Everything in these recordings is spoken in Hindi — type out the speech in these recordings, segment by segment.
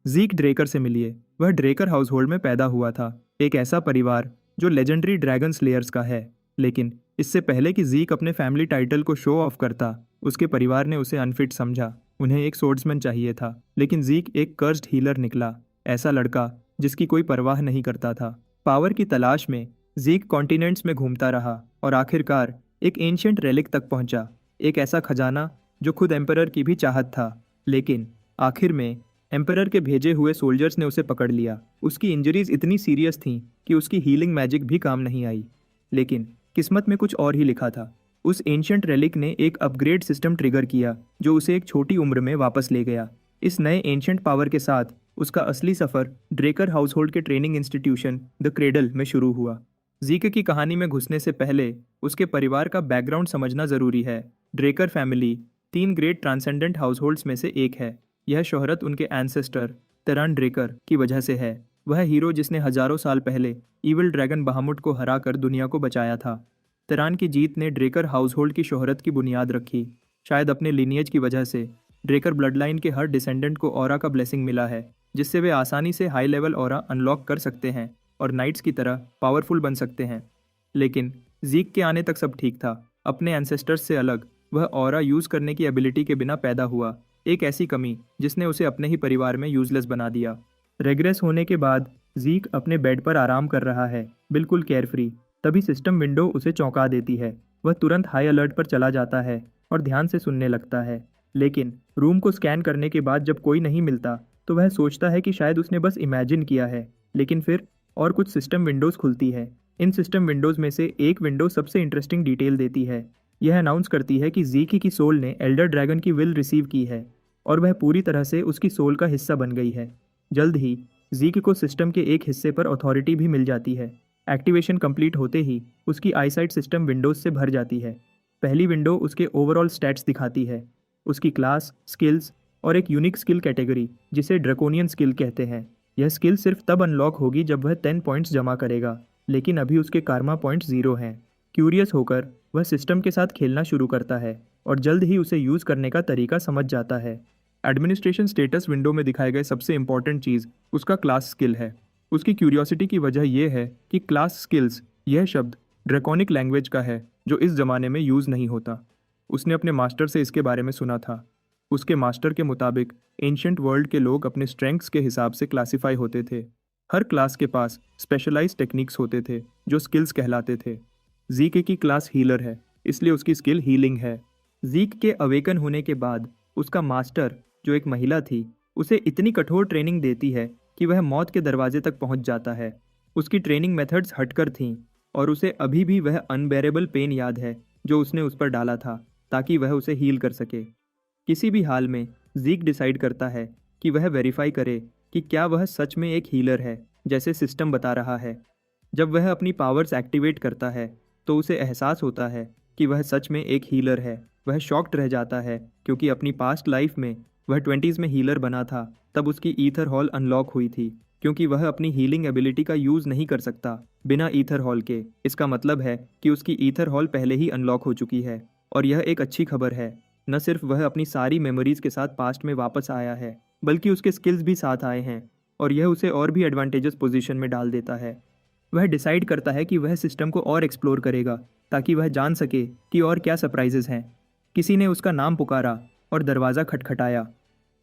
ज़ीक ड्रेकर से मिलिए। वह ड्रेकर हाउसहोल्ड में पैदा हुआ था, एक ऐसा परिवार जो लेजेंडरी ड्रैगन स्लेयर्स का है। लेकिन इससे पहले कि ज़ीक अपने फैमिली टाइटल को शो ऑफ करता, उसके परिवार ने उसे अनफिट समझा। उन्हें एक सोर्ड्समैन चाहिए था, लेकिन ज़ीक एक कर्स्ड हीलर निकला, ऐसा लड़का जिसकी कोई परवाह नहीं करता था। पावर की तलाश में ज़ीक कॉन्टिनेंट्स में घूमता रहा और आखिरकार एक एंशियंट रेलिक तक पहुंचा, एक ऐसा खजाना जो खुद एम्परर की भी चाहत था। लेकिन आखिर में एम्परर के भेजे हुए सोल्जर्स ने उसे पकड़ लिया। उसकी इंजरीज इतनी सीरियस थीं कि उसकी हीलिंग मैजिक भी काम नहीं आई। लेकिन किस्मत में कुछ और ही लिखा था। उस एंशियंट रेलिक ने एक अपग्रेड सिस्टम ट्रिगर किया जो उसे एक छोटी उम्र में वापस ले गया। इस नए एंशियंट पावर के साथ उसका असली सफ़र ड्रेकर हाउसहोल्ड के ट्रेनिंग इंस्टीट्यूशन द क्रेडल में शुरू हुआ। ज़ीक की कहानी में घुसने से पहले उसके परिवार का बैकग्राउंड समझना ज़रूरी है। Drucker family 3 great transcendent households में से एक है। यह शोहरत उनके एंसेस्टर तेरान ड्रेकर की वजह से है। वह हीरो जिसने हजारों साल पहले ईविल ड्रैगन बहामुट को हराकर दुनिया को बचाया था। तेरान की जीत ने ड्रेकर हाउसहोल्ड की शोहरत की बुनियाद रखी। शायद अपने लिनियज की वजह से ड्रेकर ब्लडलाइन के हर डिसेंडेंट को ऑरा का ब्लेसिंग मिला है, जिससे वे आसानी से हाई लेवल ऑरा अनलॉक कर सकते हैं और नाइट्स की तरह पावरफुल बन सकते हैं। लेकिन ज़ीक के आने तक सब ठीक था। अपने एंसेस्टर्स से अलग वह ऑरा यूज़ करने की एबिलिटी के बिना पैदा हुआ, एक ऐसी कमी जिसने उसे अपने ही परिवार में यूजलेस बना दिया। रेग्रेस होने के बाद ज़ीक अपने बेड पर आराम कर रहा है, बिल्कुल केयरफ्री। तभी सिस्टम विंडो उसे चौंका देती है। वह तुरंत हाई अलर्ट पर चला जाता है और ध्यान से सुनने लगता है। लेकिन रूम को स्कैन करने के बाद जब कोई नहीं मिलता तो वह सोचता है कि शायद उसने बस इमेजिन किया है। लेकिन फिर और कुछ सिस्टम विंडोज़ खुलती है। इन सिस्टम विंडोज़ में से एक विंडो सबसे इंटरेस्टिंग डिटेल देती है। यह अनाउंस करती है कि ज़ीक की सोल ने एल्डर ड्रैगन की विल रिसीव की है और वह पूरी तरह से उसकी सोल का हिस्सा बन गई है। जल्द ही ज़ीक को सिस्टम के एक हिस्से पर अथॉरिटी भी मिल जाती है। एक्टिवेशन कंप्लीट होते ही उसकी आईसाइट सिस्टम विंडोज़ से भर जाती है। पहली विंडो उसके ओवरऑल स्टैट्स दिखाती है, उसकी क्लास, स्किल्स और एक यूनिक स्किल कैटेगरी जिसे ड्रैकोनियन स्किल कहते हैं। यह स्किल सिर्फ तब अनलॉक होगी जब वह 10 पॉइंट्स जमा करेगा, लेकिन अभी उसके कारमा पॉइंट 0 हैं। क्यूरियस होकर वह सिस्टम के साथ खेलना शुरू करता है और जल्द ही उसे यूज़ करने का तरीका समझ जाता है। एडमिनिस्ट्रेशन स्टेटस विंडो में दिखाए गए सबसे इंपॉर्टेंट चीज़ उसका क्लास स्किल है। उसकी क्यूरियोसिटी की वजह यह है कि क्लास स्किल्स यह शब्द ड्रैकोनिक लैंग्वेज का है जो इस ज़माने में यूज़ नहीं होता। उसने अपने मास्टर से इसके बारे में सुना था। उसके मास्टर के मुताबिक एंशियंट वर्ल्ड के लोग अपने स्ट्रेंथ्स के हिसाब से क्लासिफाई होते थे। हर क्लास के पास स्पेशलाइज टेक्निक्स होते थे जो स्किल्स कहलाते थे। ज़ीक की क्लास हीलर है, इसलिए उसकी स्किल हीलिंग है। ज़ीक के अवेकन होने के बाद उसका मास्टर, जो एक महिला थी, उसे इतनी कठोर ट्रेनिंग देती है कि वह मौत के दरवाजे तक पहुंच जाता है। उसकी ट्रेनिंग मेथड्स हटकर थीं और उसे अभी भी वह अनबेरेबल पेन याद है जो उसने उस पर डाला था ताकि वह उसे हील कर सके। किसी भी हाल में ज़ीक डिसाइड करता है कि वह वेरीफाई करे कि क्या वह सच में एक हीलर है जैसे सिस्टम बता रहा है। जब वह अपनी पावर्स एक्टिवेट करता है तो उसे एहसास होता है कि वह सच में एक हीलर है। वह शॉक्ड रह जाता है क्योंकि अपनी पास्ट लाइफ में वह 20s में हीलर बना था, तब उसकी ईथर हॉल अनलॉक हुई थी क्योंकि वह अपनी हीलिंग एबिलिटी का यूज़ नहीं कर सकता बिना ईथर हॉल के। इसका मतलब है कि उसकी ईथर हॉल पहले ही अनलॉक हो चुकी है और यह एक अच्छी खबर है। न सिर्फ वह अपनी सारी मेमोरीज के साथ पास्ट में वापस आया है, बल्कि उसके स्किल्स भी साथ आए हैं और यह उसे और भी एडवांटेजस पोजीशन में डाल देता है। वह डिसाइड करता है कि वह सिस्टम को और एक्सप्लोर करेगा ताकि वह जान सके कि और क्या सरप्राइजेस हैं। किसी ने उसका नाम पुकारा और दरवाज़ा खटखटाया।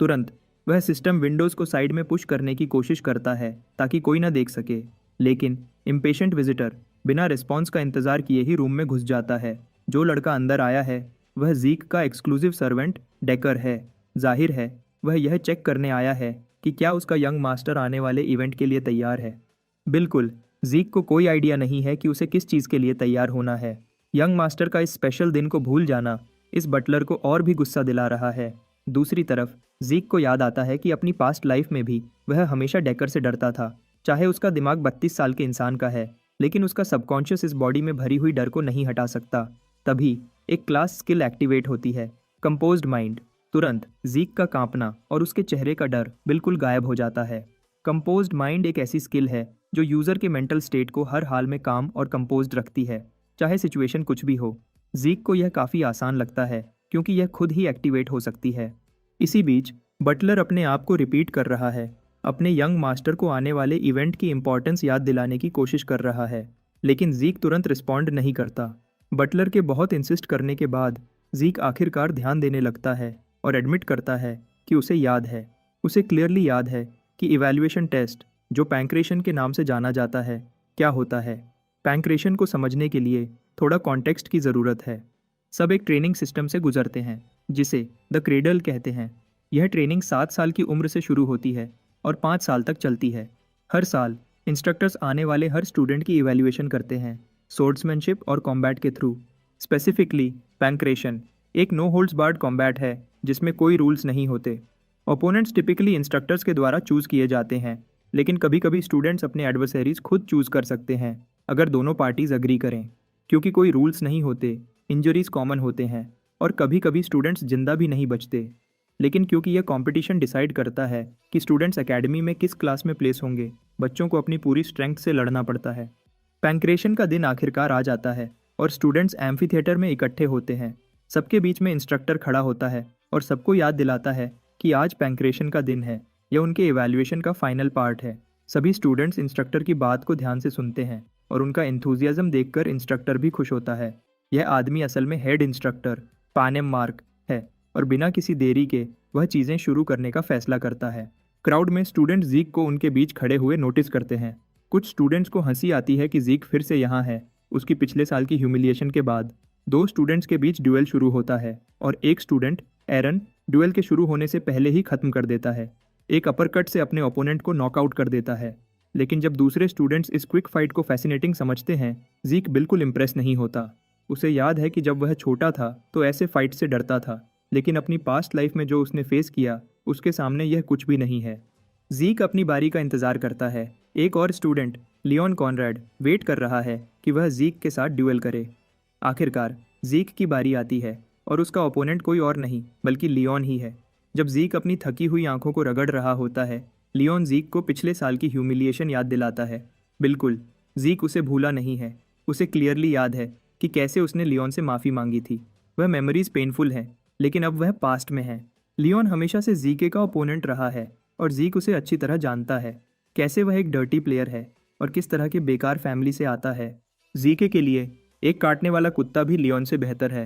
तुरंत वह सिस्टम विंडोज़ को साइड में पुश करने की कोशिश करता है ताकि कोई ना देख सके, लेकिन इम्पेशेंट विजिटर बिना रिस्पॉन्स का इंतज़ार किए ही रूम में घुस जाता है। जो लड़का अंदर आया है वह ज़ीक का एक्सक्लूसिव सर्वेंट डेकर है। जाहिर है वह यह चेक करने आया है कि क्या उसका यंग मास्टर आने वाले इवेंट के लिए तैयार है। बिल्कुल, ज़ीक को कोई आइडिया नहीं है कि उसे किस चीज़ के लिए तैयार होना है। यंग मास्टर का इस स्पेशल दिन को भूल जाना इस बटलर को और भी गुस्सा दिला रहा है। दूसरी तरफ ज़ीक को याद आता है कि अपनी पास्ट लाइफ में भी वह हमेशा डेकर से डरता था। चाहे उसका दिमाग 32 साल के इंसान का है, लेकिन उसका सबकॉन्शियस इस बॉडी में भरी हुई डर को नहीं हटा सकता। तभी एक क्लास स्किल एक्टिवेट होती है, कंपोज्ड माइंड। तुरंत ज़ीक का कांपना और उसके चेहरे का डर बिल्कुल गायब हो जाता है। कंपोज्ड माइंड एक ऐसी स्किल है जो यूज़र के मेंटल स्टेट को हर हाल में काम और कंपोज्ड रखती है, चाहे सिचुएशन कुछ भी हो। ज़ीक को यह काफ़ी आसान लगता है क्योंकि यह खुद ही एक्टिवेट हो सकती है। इसी बीच बटलर अपने आप को रिपीट कर रहा है, अपने यंग मास्टर को आने वाले इवेंट की इम्पोर्टेंस याद दिलाने की कोशिश कर रहा है, लेकिन जीक तुरंत रिस्पॉन्ड नहीं करता। बटलर के बहुत इंसिस्ट करने के बाद जीक आखिरकार ध्यान देने लगता है और एडमिट करता है कि उसे याद है। उसे क्लियरली याद है कि इवैल्यूएशन टेस्ट, जो पैंक्रेशन के नाम से जाना जाता है, क्या होता है। पैंक्रेशन को समझने के लिए थोड़ा कॉन्टेक्स्ट की ज़रूरत है। सब एक ट्रेनिंग सिस्टम से गुजरते हैं जिसे द क्रेडल कहते हैं। यह ट्रेनिंग 7 साल की उम्र से शुरू होती है और 5 साल तक चलती है। हर साल इंस्ट्रक्टर्स आने वाले हर स्टूडेंट की इवैल्यूएशन करते हैं, सोर्ड्समैनशिप और कॉम्बैट के थ्रू। स्पेसिफिकली पैंक्रेशन एक नो होल्ड्स बार्ड कॉम्बैट है जिसमें कोई रूल्स नहीं होते। ओपोनेंट्स टिपिकली इंस्ट्रक्टर्स के द्वारा चूज़ किए जाते हैं, लेकिन कभी कभी स्टूडेंट्स अपने एडवर्सरीज खुद चूज़ कर सकते हैं अगर दोनों पार्टीज अग्री करें। क्योंकि कोई रूल्स नहीं होते, इंजरीज कॉमन होते हैं और कभी कभी स्टूडेंट्स जिंदा भी नहीं बचते। लेकिन क्योंकि यह कंपटीशन डिसाइड करता है कि स्टूडेंट्स एकेडमी में किस क्लास में प्लेस होंगे, बच्चों को अपनी पूरी स्ट्रेंथ से लड़ना पड़ता है। पैंक्रेशन का दिन आखिरकार आ जाता है और स्टूडेंट्स एम्फी थिएटर में इकट्ठे होते हैं। सबके बीच में इंस्ट्रक्टर खड़ा होता है और सबको याद दिलाता है कि आज पैंक्रेशन का दिन है। यह उनके इवैल्यूएशन का फाइनल पार्ट है। सभी स्टूडेंट्स इंस्ट्रक्टर की बात को ध्यान से सुनते हैं और उनका एंथुजियाज्म देखकर इंस्ट्रक्टर भी खुश होता है। यह आदमी असल में हेड इंस्ट्रक्टर पानेम मार्क है और बिना किसी देरी के वह चीज़ें शुरू करने का फैसला करता है। क्राउड में स्टूडेंट जीक को उनके बीच खड़े हुए नोटिस करते हैं। कुछ स्टूडेंट्स को हंसी आती है कि जीक फिर से यहाँ है। उसकी पिछले साल की ह्यूमिलिएशन के बाद 2 स्टूडेंट्स के बीच ड्यूएल शुरू होता है और एक स्टूडेंट एरन ड्यूएल के शुरू होने से पहले ही खत्म कर देता है। एक अपरकट से अपने ओपोनेंट को नॉकआउट कर देता है। लेकिन जब दूसरे स्टूडेंट्स इस क्विक फाइट को फैसिनेटिंग समझते हैं, जीक बिल्कुल इम्प्रेस नहीं होता। उसे याद है कि जब वह छोटा था तो ऐसे फाइट से डरता था, लेकिन अपनी पास्ट लाइफ में जो उसने फेस किया उसके सामने यह कुछ भी नहीं है। जीक अपनी बारी का इंतज़ार करता है। एक और स्टूडेंट लियोन कॉनरेड वेट कर रहा है कि वह जीक के साथ ड्यूएल करे। आखिरकार जीक की बारी आती है और उसका ओपोनेंट कोई और नहीं बल्कि लियोन ही है। जब जीक अपनी थकी हुई आंखों को रगड़ रहा होता है, लियोन जीक को पिछले साल की ह्यूमिलिएशन याद दिलाता है। बिल्कुल, जीक उसे भूला नहीं है। उसे क्लियरली याद है कि कैसे उसने लियोन से माफ़ी मांगी थी। वह मेमोरीज पेनफुल हैं, लेकिन अब वह पास्ट में है। लियोन हमेशा से जीके का ओपोनेंट रहा है और जीक उसे अच्छी तरह जानता है। कैसे वह एक डर्टी प्लेयर है और किस तरह के बेकार फैमिली से आता है। जीके के लिए एक काटने वाला कुत्ता भी लियोन से बेहतर है।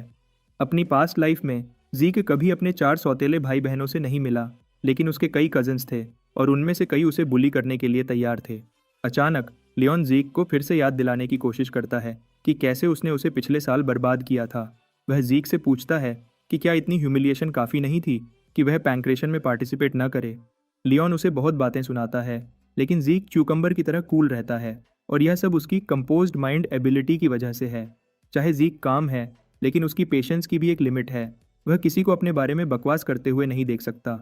अपनी पास्ट लाइफ में जीके कभी अपने 4 सौतेले भाई बहनों से नहीं मिला, लेकिन उसके कई कजन्स थे और उनमें से कई उसे बुली करने के लिए तैयार थे। अचानक लियोन जीक को फिर से याद दिलाने की कोशिश करता है कि कैसे उसने उसे पिछले साल बर्बाद किया था। वह जीक से पूछता है कि क्या इतनी ह्यूमिलिएशन काफ़ी नहीं थी कि वह पैंक्रेशन में पार्टिसिपेट न करे। लियोन उसे बहुत बातें सुनाता है, लेकिन जीक च्यूकम्बर की तरह कूल रहता है और यह सब उसकी कंपोज्ड माइंड एबिलिटी की वजह से है। चाहे जीक काम है, लेकिन उसकी पेशेंस की भी एक लिमिट है। वह किसी को अपने बारे में बकवास करते हुए नहीं देख सकता।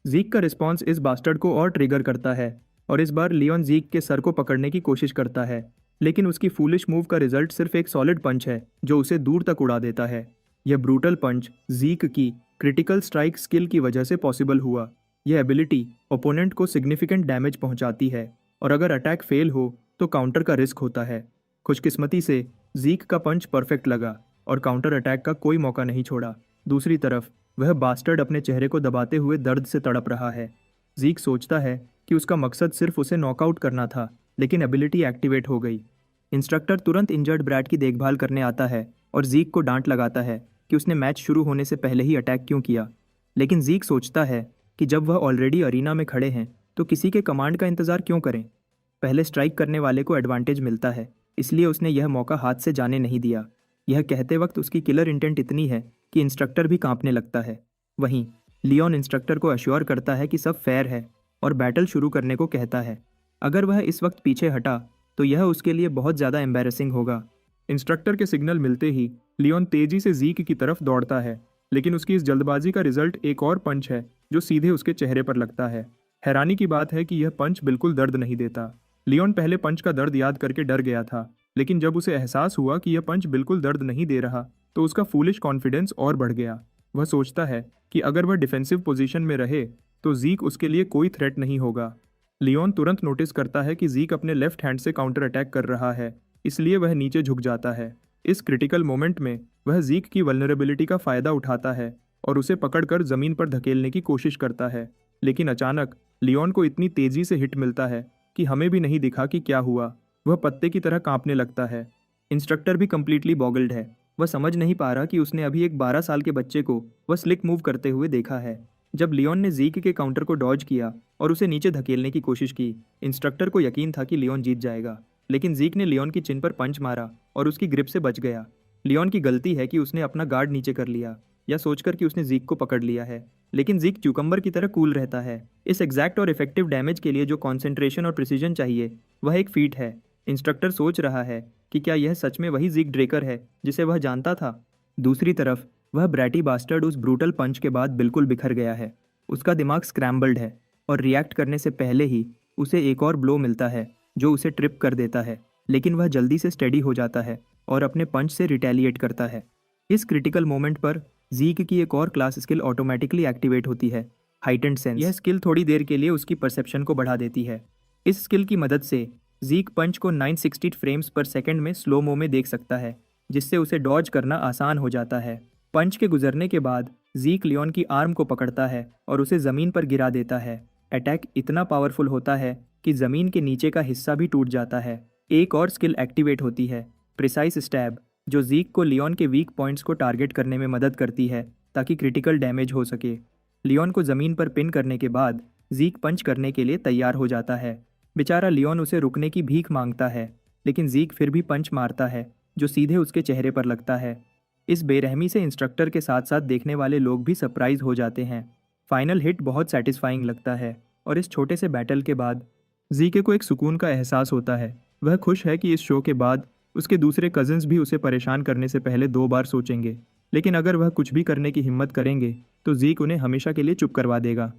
जीक का रिस्पॉन्स इस बास्टर्ड को और ट्रिगर करता है और इस बार लियोन जीक के सर को पकड़ने की कोशिश करता है, लेकिन उसकी फूलिश मूव का रिजल्ट सिर्फ एक सॉलिड पंच है जो उसे दूर तक उड़ा देता है। यह ब्रूटल पंच जीक की क्रिटिकल स्ट्राइक स्किल की वजह से पॉसिबल हुआ। यह एबिलिटी ओपोनेंट को सिग्निफिकेंट डैमेज पहुंचाती है और अगर अटैक फेल हो तो काउंटर का रिस्क होता है। खुशकिस्मती से जीक का पंच परफेक्ट लगा और काउंटर अटैक का कोई मौका नहीं छोड़ा। दूसरी तरफ वह बास्टर्ड अपने चेहरे को दबाते हुए दर्द से तड़प रहा है। जीक सोचता है कि उसका मकसद सिर्फ उसे नॉकआउट करना था, लेकिन एबिलिटी एक्टिवेट हो गई। इंस्ट्रक्टर तुरंत इंजर्ड ब्रैड की देखभाल करने आता है और जीक को डांट लगाता है कि उसने मैच शुरू होने से पहले ही अटैक क्यों किया। लेकिन जीक सोचता है कि जब वह ऑलरेडी अरीना में खड़े हैं तो किसी के कमांड का इंतज़ार क्यों करें। पहले स्ट्राइक करने वाले को एडवांटेज मिलता है, इसलिए उसने यह मौका हाथ से जाने नहीं दिया। यह कहते वक्त उसकी किलर इंटेंट इतनी है कि इंस्ट्रक्टर भी कांपने लगता है। वहीं लियोन इंस्ट्रक्टर को अश्योर करता है कि सब फेयर है और बैटल शुरू करने को कहता है। अगर वह इस वक्त पीछे हटा तो यह उसके लिए बहुत ज़्यादा एम्बैरेसिंग होगा। इंस्ट्रक्टर के सिग्नल मिलते ही लियोन तेजी से जीक की तरफ दौड़ता है, लेकिन उसकी इस जल्दबाजी का रिजल्ट एक और पंच है जो सीधे उसके चेहरे पर लगता है। हैरानी की बात है कि यह पंच बिल्कुल दर्द नहीं देता। लियोन पहले पंच का दर्द याद करके डर गया था, लेकिन जब उसे एहसास हुआ कि यह पंच बिल्कुल दर्द नहीं दे रहा तो उसका फूलिश कॉन्फिडेंस और बढ़ गया। वह सोचता है कि अगर वह डिफेंसिव पोजीशन में रहे तो जीक उसके लिए कोई थ्रेट नहीं होगा। लियोन तुरंत नोटिस करता है कि जीक अपने लेफ्ट हैंड से काउंटर अटैक कर रहा है, इसलिए वह नीचे झुक जाता है। इस क्रिटिकल मोमेंट में वह जीक की वल्नरेबिलिटी का फ़ायदा उठाता है और उसे पकड़कर ज़मीन पर धकेलने की कोशिश करता है, लेकिन अचानक लियोन को इतनी तेजी से हिट मिलता है कि हमें भी नहीं दिखा कि क्या हुआ। वह पत्ते की तरह कांपने लगता है। इंस्ट्रक्टर भी कंप्लीटली बॉगल्ड है। वह समझ नहीं पा रहा कि उसने अभी एक 12 साल के बच्चे को वह स्लिक मूव करते हुए देखा है। जब लियोन ने जीक के काउंटर को डॉज किया और उसे नीचे धकेलने की कोशिश की, इंस्ट्रक्टर को यकीन था कि लियोन जीत जाएगा। लेकिन जीक ने लियोन की चिन पर पंच मारा और उसकी ग्रिप से बच गया। लियोन की गलती है कि उसने अपना गार्ड नीचे कर लिया, या सोचकर कि उसने जीक को पकड़ लिया है। लेकिन जीक क्यूकम्बर की तरह कूल रहता है। इस एग्जैक्ट और इफेक्टिव डैमेज के लिए जो कॉन्सेंट्रेशन और प्रिसीजन चाहिए, वह एक फीट है। इंस्ट्रक्टर सोच रहा है कि क्या यह सच में वही जीक ड्रेकर है जिसे वह जानता था। दूसरी तरफ वह ब्रैटी बास्टर्ड उस ब्रूटल पंच के बाद बिल्कुल बिखर गया है। उसका दिमाग स्क्रैम्बल्ड है और रिएक्ट करने से पहले ही उसे एक और ब्लो मिलता है जो उसे ट्रिप कर देता है। लेकिन वह जल्दी से स्टेडी हो जाता है और अपने पंच से रिटेलिएट करता है। इस क्रिटिकल मोमेंट पर जीक की एक और क्लास स्किल ऑटोमेटिकली एक्टिवेट होती है, हाइटेंड सेंस। यह स्किल थोड़ी देर के लिए उसकी परसेप्शन को बढ़ा देती है। इस स्किल की मदद से जीक पंच को 960 फ्रेम्स पर सेकंड में स्लो मो में देख सकता है, जिससे उसे डॉज करना आसान हो जाता है। पंच के गुजरने के बाद जीक लियोन की आर्म को पकड़ता है और उसे ज़मीन पर गिरा देता है। अटैक इतना पावरफुल होता है कि ज़मीन के नीचे का हिस्सा भी टूट जाता है। एक और स्किल एक्टिवेट होती है, प्रिसाइज स्टैब, जो जीक को लियोन के वीक पॉइंट्स को टारगेट करने में मदद करती है ताकि क्रिटिकल डैमेज हो सके। लियोन को ज़मीन पर पिन करने के बाद जीक पंच करने के लिए तैयार हो जाता है। बेचारा लियोन उसे रुकने की भीख मांगता है, लेकिन जीक फिर भी पंच मारता है जो सीधे उसके चेहरे पर लगता है। इस बेरहमी से इंस्ट्रक्टर के साथ साथ देखने वाले लोग भी सरप्राइज हो जाते हैं। फाइनल हिट बहुत सेटिस्फाइंग लगता है और इस छोटे से बैटल के बाद जीके को एक सुकून का एहसास होता है। वह खुश है कि इस शो के बाद उसके दूसरे कजिन्स भी उसे परेशान करने से पहले 2 बार सोचेंगे। लेकिन अगर वह कुछ भी करने की हिम्मत करेंगे तो जीक उन्हें हमेशा के लिए चुप करवा देगा।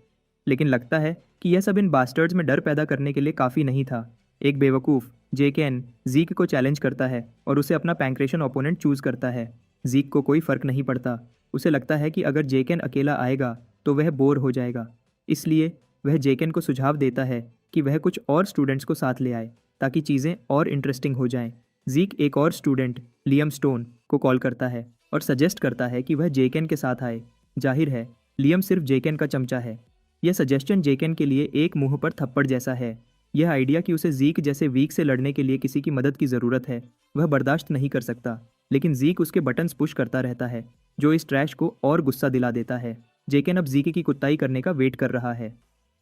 लेकिन लगता है कि यह सब इन बास्टर्ड्स में डर पैदा करने के लिए काफ़ी नहीं था। एक बेवकूफ़ जेकेन जीक को चैलेंज करता है और उसे अपना पैंक्रेशन ओपोनेंट चूज़ करता है। जीक को कोई फ़र्क नहीं पड़ता। उसे लगता है कि अगर जेकेन अकेला आएगा तो वह बोर हो जाएगा। इसलिए वह जेकेन को सुझाव देता है कि वह कुछ और स्टूडेंट्स को साथ ले आए ताकि चीज़ें और इंटरेस्टिंग हो जाएं। जीक एक और स्टूडेंट लियम स्टोन को कॉल करता है और सजेस्ट करता है कि वह जेकेन के साथ आए। जाहिर है लियम सिर्फ जेकेन का चमचा है। यह सजेशन जेकेन के लिए एक मुंह पर थप्पड़ जैसा है। यह आइडिया कि उसे जीक जैसे वीक से लड़ने के लिए किसी की मदद की ज़रूरत है, वह बर्दाश्त नहीं कर सकता। लेकिन जीक उसके बटन्स पुश करता रहता है, जो इस ट्रैश को और गुस्सा दिला देता है। जेकेन अब जीके की कुत्ताई करने का वेट कर रहा है।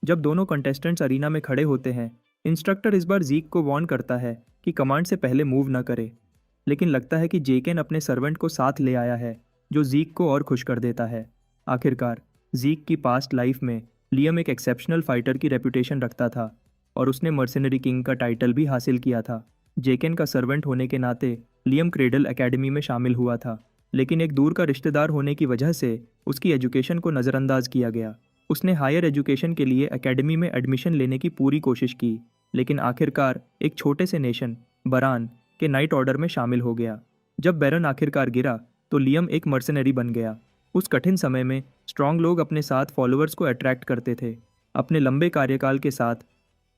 जब दोनों कंटेस्टेंट्स अरीना में खड़े होते हैं, इंस्ट्रक्टर इस बार जीक को वार्न करता है कि कमांड से पहले मूव न करे। लेकिन लगता है कि जेकेन अपने सर्वेंट को साथ ले आया है, जो जीक को और खुश कर देता है। आखिरकार जीक की पास्ट लाइफ में लियम एक एक्सेप्शनल फाइटर की रेपुटेशन रखता था और उसने मर्सिनरी किंग का टाइटल भी हासिल किया था। जेकेन का सर्वेंट होने के नाते लियम क्रेडल एकेडमी में शामिल हुआ था, लेकिन एक दूर का रिश्तेदार होने की वजह से उसकी एजुकेशन को नज़रअंदाज किया गया। उसने हायर एजुकेशन के लिए एकेडमी में एडमिशन लेने की पूरी कोशिश की, लेकिन आखिरकार एक छोटे से नेशन बरान के नाइट ऑर्डर में शामिल हो गया। जब बैरन आखिरकार गिरा तो लियम एक मर्सनरी बन गया। उस कठिन समय में स्ट्रॉन्ग लोग अपने साथ फॉलोअर्स को अट्रैक्ट करते थे। अपने लंबे कार्यकाल के साथ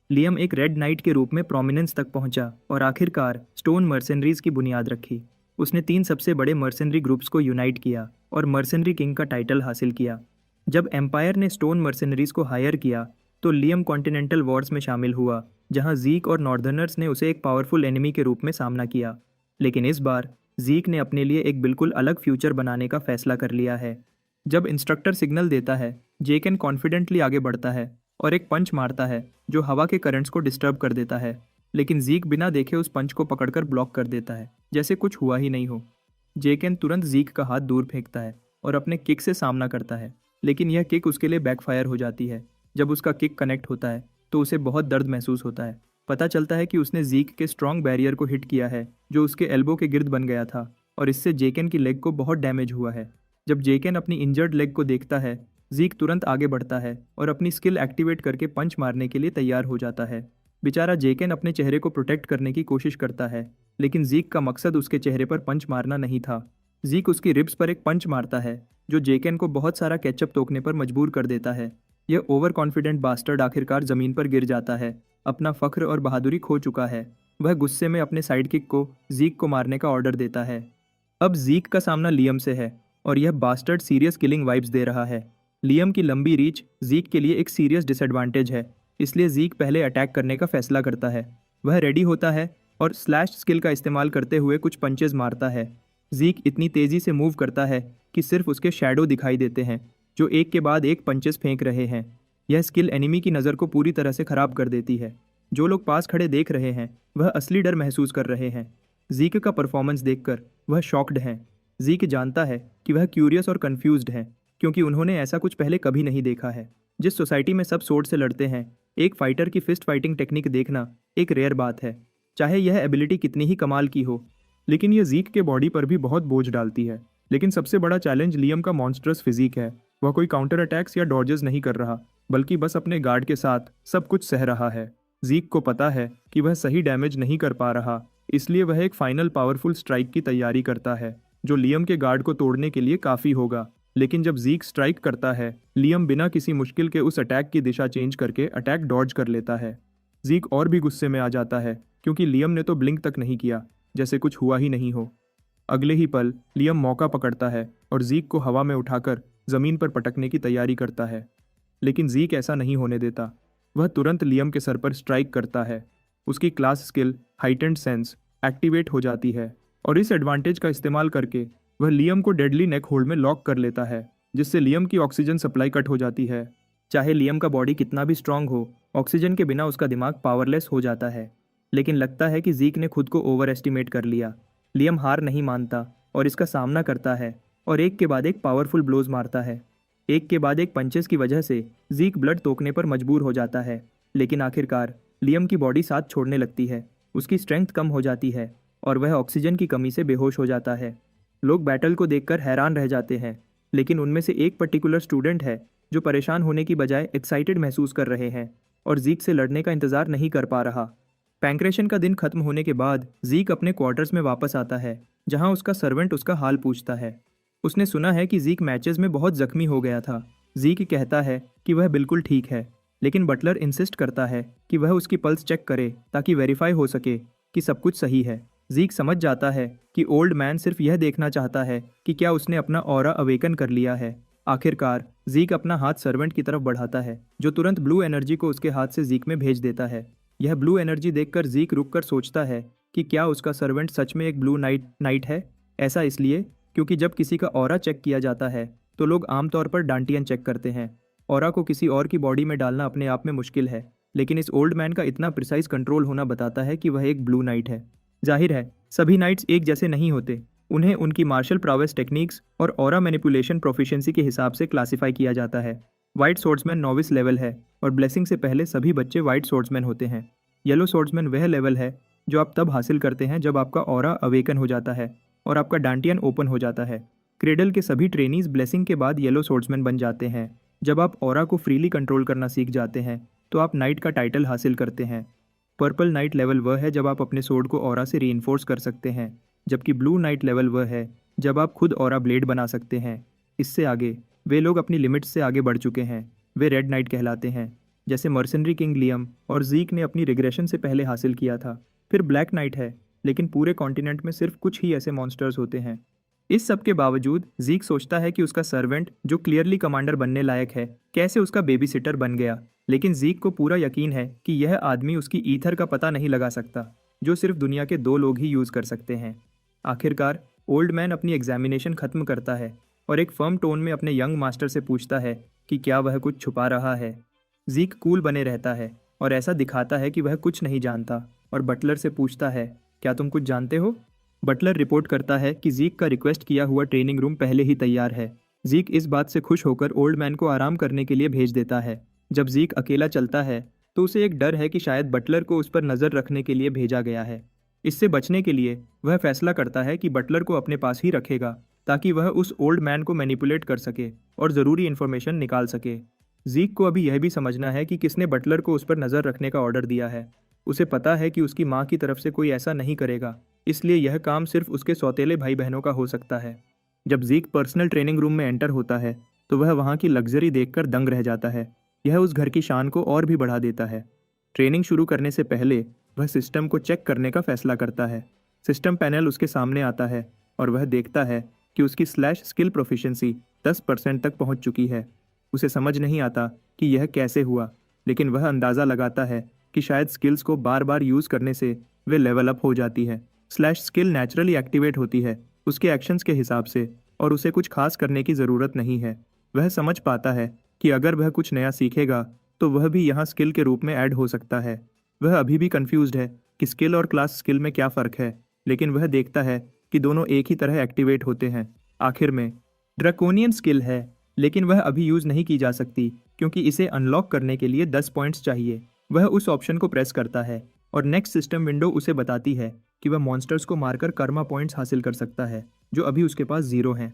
लियम एक रेड नाइट के रूप में प्रोमिनेंस तक पहुंचा और आखिरकार स्टोन मर्सनरीज की बुनियाद रखी। उसने 3 सबसे बड़े मर्सनरी ग्रुप्स को यूनाइट किया और मर्सनरी किंग का टाइटल हासिल किया। जब एम्पायर ने स्टोन मर्सनरीज को हायर किया तो लियम कॉन्टिनेंटल वॉर्स में शामिल हुआ, जहां जीक और नॉर्दर्नर्स ने उसे एक पावरफुल एनिमी के रूप में सामना किया। लेकिन इस बार जीक ने अपने लिए एक बिल्कुल अलग फ्यूचर बनाने का फैसला कर लिया है। जब इंस्ट्रक्टर सिग्नल देता है, जेकेन कॉन्फिडेंटली आगे बढ़ता है और एक पंच मारता है जो हवा के करंट्स को डिस्टर्ब कर देता है। लेकिन जीक बिना देखे उस पंच को पकड़कर ब्लॉक कर देता है, जैसे कुछ हुआ ही नहीं हो। जेकेन तुरंत जीक का हाथ दूर फेंकता है और अपने किक से सामना करता है, लेकिन यह किक उसके लिए बैकफायर हो जाती है। जब उसका किक कनेक्ट होता है तो उसे बहुत दर्द महसूस होता है। पता चलता है कि उसने जीक के स्ट्रॉन्ग बैरियर को हिट किया है, जो उसके एल्बो के गिर्द बन गया था, और इससे जेकेन की लेग को बहुत डैमेज हुआ है। जब जेकेन अपनी इंजर्ड लेग को देखता है, जीक तुरंत आगे बढ़ता है और अपनी स्किल एक्टिवेट करके पंच मारने के लिए तैयार हो जाता है। बेचारा जेकेन अपने चेहरे को प्रोटेक्ट करने की कोशिश करता है, लेकिन जीक का मकसद उसके चेहरे पर पंच मारना नहीं था। जीक उसकी रिब्स पर एक पंच मारता है जो जेकेन को बहुत सारा केचप तोकने पर मजबूर कर देता है। यह ओवर कॉन्फिडेंट बास्टर्ड आखिरकार ज़मीन पर गिर जाता है। अपना फख्र और बहादुरी खो चुका है। वह गुस्से में अपने साइड किक को जीक को मारने का ऑर्डर देता है। अब जीक का सामना लियम से है और यह बास्टर्ड सीरियस किलिंग वाइब्स दे रहा है। लियम की लंबी रीच जीक के लिए एक सीरियस डिसएडवांटेज है, इसलिए जीक पहले अटैक करने का फैसला करता है। वह रेडी होता है और स्लैश स्किल का इस्तेमाल करते हुए कुछ पंचेज मारता है। जीक इतनी तेज़ी से मूव करता है कि सिर्फ उसके शैडो दिखाई देते हैं, जो एक के बाद एक पंचेस फेंक रहे हैं। यह स्किल एनिमी की नज़र को पूरी तरह से ख़राब कर देती है। जो लोग पास खड़े देख रहे हैं वह असली डर महसूस कर रहे हैं। जीक का परफॉर्मेंस देखकर वह शॉक्ड हैं। जीक जानता है कि वह क्यूरियस और कंफ्यूज्ड है, क्योंकि उन्होंने ऐसा कुछ पहले कभी नहीं देखा है। जिस सोसाइटी में सब स्वॉर्ड से लड़ते हैं, एक फाइटर की फिस्ट फाइटिंग टेक्निक देखना एक रेयर बात है, चाहे यह एबिलिटी कितनी ही कमाल की हो। लेकिन यह जीक के बॉडी पर भी बहुत बोझ डालती है। लेकिन सबसे बड़ा चैलेंज लियम का मॉन्स्टरस फिजिक है। वह कोई काउंटर अटैक्स या डॉजेस नहीं कर रहा, बल्कि बस अपने गार्ड के साथ सब कुछ सह रहा है। जीक को पता है कि वह सही डैमेज नहीं कर पा रहा, इसलिए वह एक फाइनल पावरफुल स्ट्राइक की तैयारी करता है, जो लियम के गार्ड को तोड़ने के लिए काफ़ी होगा। लेकिन जब जीक स्ट्राइक करता है, लियम बिना किसी मुश्किल के उस अटैक की दिशा चेंज करके अटैक डॉज कर लेता है। जीक और भी गुस्से में आ जाता है, क्योंकि लियम ने तो ब्लिंक तक नहीं किया, जैसे कुछ हुआ ही नहीं हो। अगले ही पल लियम मौका पकड़ता है और जीक को हवा में उठाकर ज़मीन पर पटकने की तैयारी करता है। लेकिन जीक ऐसा नहीं होने देता। वह तुरंत लियम के सर पर स्ट्राइक करता है। उसकी class skill heightened sense activate हो जाती है और इस एडवांटेज का इस्तेमाल करके वह लियम को डेडली नेक होल्ड में लॉक कर लेता है, जिससे लियम की ऑक्सीजन सप्लाई कट हो जाती है। चाहे लियम का बॉडी कितना भी स्ट्रांग हो, ऑक्सीजन के बिना उसका दिमाग पावरलेस हो जाता है। लेकिन लगता है कि जीक ने खुद को ओवर एस्टिमेट कर लिया। लियम हार नहीं मानता और इसका सामना करता है और एक के बाद एक पावरफुल ब्लोज मारता है। एक के बाद एक पंचेस की वजह से जीक ब्लड तोकने पर मजबूर हो जाता है। लेकिन आखिरकार लियम की बॉडी साथ छोड़ने लगती है। उसकी स्ट्रेंथ कम हो जाती है और वह ऑक्सीजन की कमी से बेहोश हो जाता है। लोग बैटल को देखकर हैरान रह जाते हैं, लेकिन उनमें से एक पर्टिकुलर स्टूडेंट है जो परेशान होने की बजाय एक्साइटेड महसूस कर रहे हैं और जीक से लड़ने का इंतजार नहीं कर पा रहा। पैंक्रेशन का दिन खत्म होने के बाद जीक अपने क्वार्टर्स में वापस आता है, जहां उसका सर्वेंट उसका हाल पूछता है। उसने सुना है कि जीक मैचेस में बहुत जख्मी हो गया था। जीक कहता है कि वह बिल्कुल ठीक है, लेकिन बटलर इंसिस्ट करता है कि वह उसकी पल्स चेक करे ताकि वेरीफाई हो सके कि सब कुछ सही है। जीक समझ जाता है कि ओल्ड मैन सिर्फ यह देखना चाहता है कि क्या उसने अपना ऑरा अवेकन कर लिया है। आखिरकार जीक अपना हाथ सर्वेंट की तरफ बढ़ाता है, जो तुरंत ब्लू एनर्जी को उसके हाथ से जीक में भेज देता है। यह ब्लू एनर्जी देखकर जीक रुककर सोचता है कि क्या उसका सर्वेंट सच में एक ब्लू नाइट है। ऐसा इसलिए क्योंकि जब किसी का ऑरा चेक किया जाता है तो लोग आमतौर पर डांटियन चेक करते हैं। ऑरा को किसी और की बॉडी में डालना अपने आप में मुश्किल है, लेकिन इस ओल्ड मैन का इतना प्रिसाइज कंट्रोल होना बताता है कि वह एक ब्लू नाइट है। जाहिर है सभी नाइट्स एक जैसे नहीं होते। उन्हें उनकी मार्शल प्रावेस टेक्निक्स और ऑरा मैनिपुलेशन प्रोफिशिएंसी के हिसाब से क्लासिफाई किया जाता है। वाइट सोर्ड्समैन नोविस लेवल है और ब्लेसिंग से पहले सभी बच्चे वाइट सोर्ड्समैन होते हैं। येलो सोर्ड्समैन वह लेवल है जो आप तब हासिल करते हैं जब आपका ऑरा अवेकन हो जाता है और आपका डांटियन ओपन हो जाता है। क्रेडल के सभी ट्रेनीज ब्लेसिंग के बाद येलो सोर्ड्समैन बन जाते हैं। जब आप ऑरा को फ्रीली कंट्रोल करना सीख जाते हैं तो आप नाइट का टाइटल हासिल करते हैं। पर्पल नाइट लेवल वह है जब आप अपने सोर्ड को ऑरा से रीइंफोर्स कर सकते हैं, जबकि ब्लू नाइट लेवल वह है जब आप खुद ऑरा ब्लेड बना सकते हैं। इससे आगे वे लोग अपनी लिमिट्स से आगे बढ़ चुके हैं। वे रेड नाइट कहलाते हैं, जैसे मर्सनरी किंग लियम और जीक ने अपनी रिग्रेशन से पहले हासिल किया था। फिर ब्लैक नाइट है, लेकिन पूरे कॉन्टिनेंट में सिर्फ कुछ ही ऐसे मॉन्स्टर्स होते हैं। इस सब के बावजूद जीक सोचता है कि उसका सर्वेंट, जो क्लियरली कमांडर बनने लायक है, कैसे उसका बेबी सिटर बन गया। लेकिन जीक को पूरा यकीन है कि यह आदमी उसकी ईथर का पता नहीं लगा सकता, जो सिर्फ दुनिया के 2 लोग ही यूज़ कर सकते हैं। आखिरकार ओल्ड मैन अपनी एग्जामिनेशन खत्म करता है और एक फर्म टोन में अपने यंग मास्टर से पूछता है कि क्या वह कुछ छुपा रहा है। जीक कूल बने रहता है और ऐसा दिखाता है कि वह कुछ नहीं जानता और बटलर से पूछता है, क्या तुम कुछ जानते हो? बटलर रिपोर्ट करता है कि जीक का रिक्वेस्ट किया हुआ ट्रेनिंग रूम पहले ही तैयार है। जीक इस बात से खुश होकर ओल्ड मैन को आराम करने के लिए भेज देता है। जब जीक अकेला चलता है तो उसे एक डर है कि शायद बटलर को उस पर नज़र रखने के लिए भेजा गया है। इससे बचने के लिए वह फैसला करता है कि बटलर को अपने पास ही रखेगा, ताकि वह उस ओल्ड मैन को मैनिपुलेट कर सके और ज़रूरी इन्फॉर्मेशन निकाल सके। जीक को अभी यह भी समझना है कि किसने बटलर को उस पर नज़र रखने का ऑर्डर दिया है। उसे पता है कि उसकी माँ की तरफ से कोई ऐसा नहीं करेगा, इसलिए यह काम सिर्फ उसके सौतेले भाई बहनों का हो सकता है। जब जीक पर्सनल ट्रेनिंग रूम में एंटर होता है तो वह वहाँ की लग्जरी देखकर दंग रह जाता है। यह उस घर की शान को और भी बढ़ा देता है। ट्रेनिंग शुरू करने से पहले वह सिस्टम को चेक करने का फैसला करता है। सिस्टम पैनल उसके सामने आता है और वह देखता है कि उसकी स्लैश स्किल प्रोफिशिएंसी 10% तक पहुंच चुकी है। उसे समझ नहीं आता कि यह कैसे हुआ, लेकिन वह अंदाज़ा लगाता है कि शायद स्किल्स को बार बार यूज़ करने से वे लेवल अप हो जाती है। स्लैश स्किल नेचुरली एक्टिवेट होती है उसके एक्शंस के हिसाब से, और उसे कुछ खास करने की ज़रूरत नहीं है। वह समझ पाता है कि अगर वह कुछ नया सीखेगा तो वह भी यहाँ स्किल के रूप में ऐड हो सकता है। वह अभी भी कंफ्यूज्ड है कि स्किल और क्लास स्किल में क्या फ़र्क है, लेकिन वह देखता है कि दोनों एक ही तरह एक्टिवेट होते हैं। आखिर में ड्रैकोनियन स्किल है, लेकिन वह अभी यूज़ नहीं की जा सकती क्योंकि इसे अनलॉक करने के लिए 10 पॉइंट्स चाहिए। वह उस ऑप्शन को प्रेस करता है और नेक्स्ट सिस्टम विंडो उसे बताती है कि वह मॉन्स्टर्स को मारकर कर्मा पॉइंट्स हासिल कर सकता है, जो अभी उसके पास 0 हैं।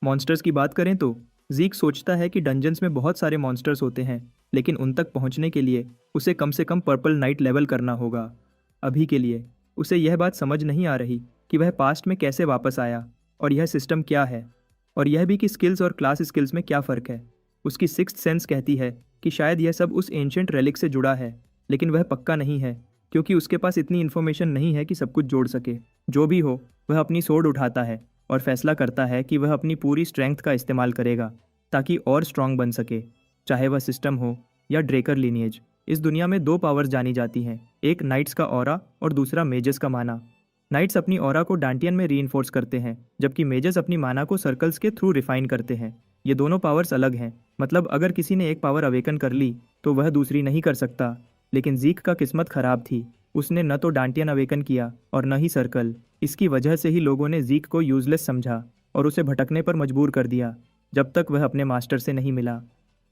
मॉन्स्टर्स की बात करें तो ज़ीक सोचता है कि डंजन्स में बहुत सारे मॉन्स्टर्स होते हैं, लेकिन उन तक पहुंचने के लिए उसे कम से कम पर्पल नाइट लेवल करना होगा। अभी के लिए उसे यह बात समझ नहीं आ रही कि वह पास्ट में कैसे वापस आया और यह सिस्टम क्या है, और यह भी कि स्किल्स और क्लास स्किल्स में क्या फ़र्क है। उसकी सिक्स्थ सेंस कहती है कि शायद यह सब उस एंशिएंट रेलिक से जुड़ा है, लेकिन वह पक्का नहीं है क्योंकि उसके पास इतनी इन्फॉर्मेशन नहीं है कि सब कुछ जोड़ सके। जो भी हो, वह अपनी सोर्ड उठाता है और फैसला करता है कि वह अपनी पूरी स्ट्रेंथ का इस्तेमाल करेगा ताकि और स्ट्रांग बन सके, चाहे वह सिस्टम हो या ड्रेकर लीनिएज। इस दुनिया में 2 पावर्स जानी जाती हैं, एक नाइट्स का ऑरा और दूसरा मेजेस का माना। नाइट्स अपनी ऑरा को डांटियन में रीइंफोर्स करते हैं, जबकि मेजेस अपनी माना को सर्कल्स के थ्रू रिफाइन करते हैं। ये दोनों पावर्स अलग हैं, मतलब अगर किसी ने एक पावर अवेकन कर ली तो वह दूसरी नहीं कर सकता। लेकिन ज़ीक का किस्मत खराब थी, उसने न तो डांटियन अवेकन किया और न ही सर्कल। इसकी वजह से ही लोगों ने ज़ीक को यूजलेस समझा और उसे भटकने पर मजबूर कर दिया जब तक वह अपने मास्टर से नहीं मिला।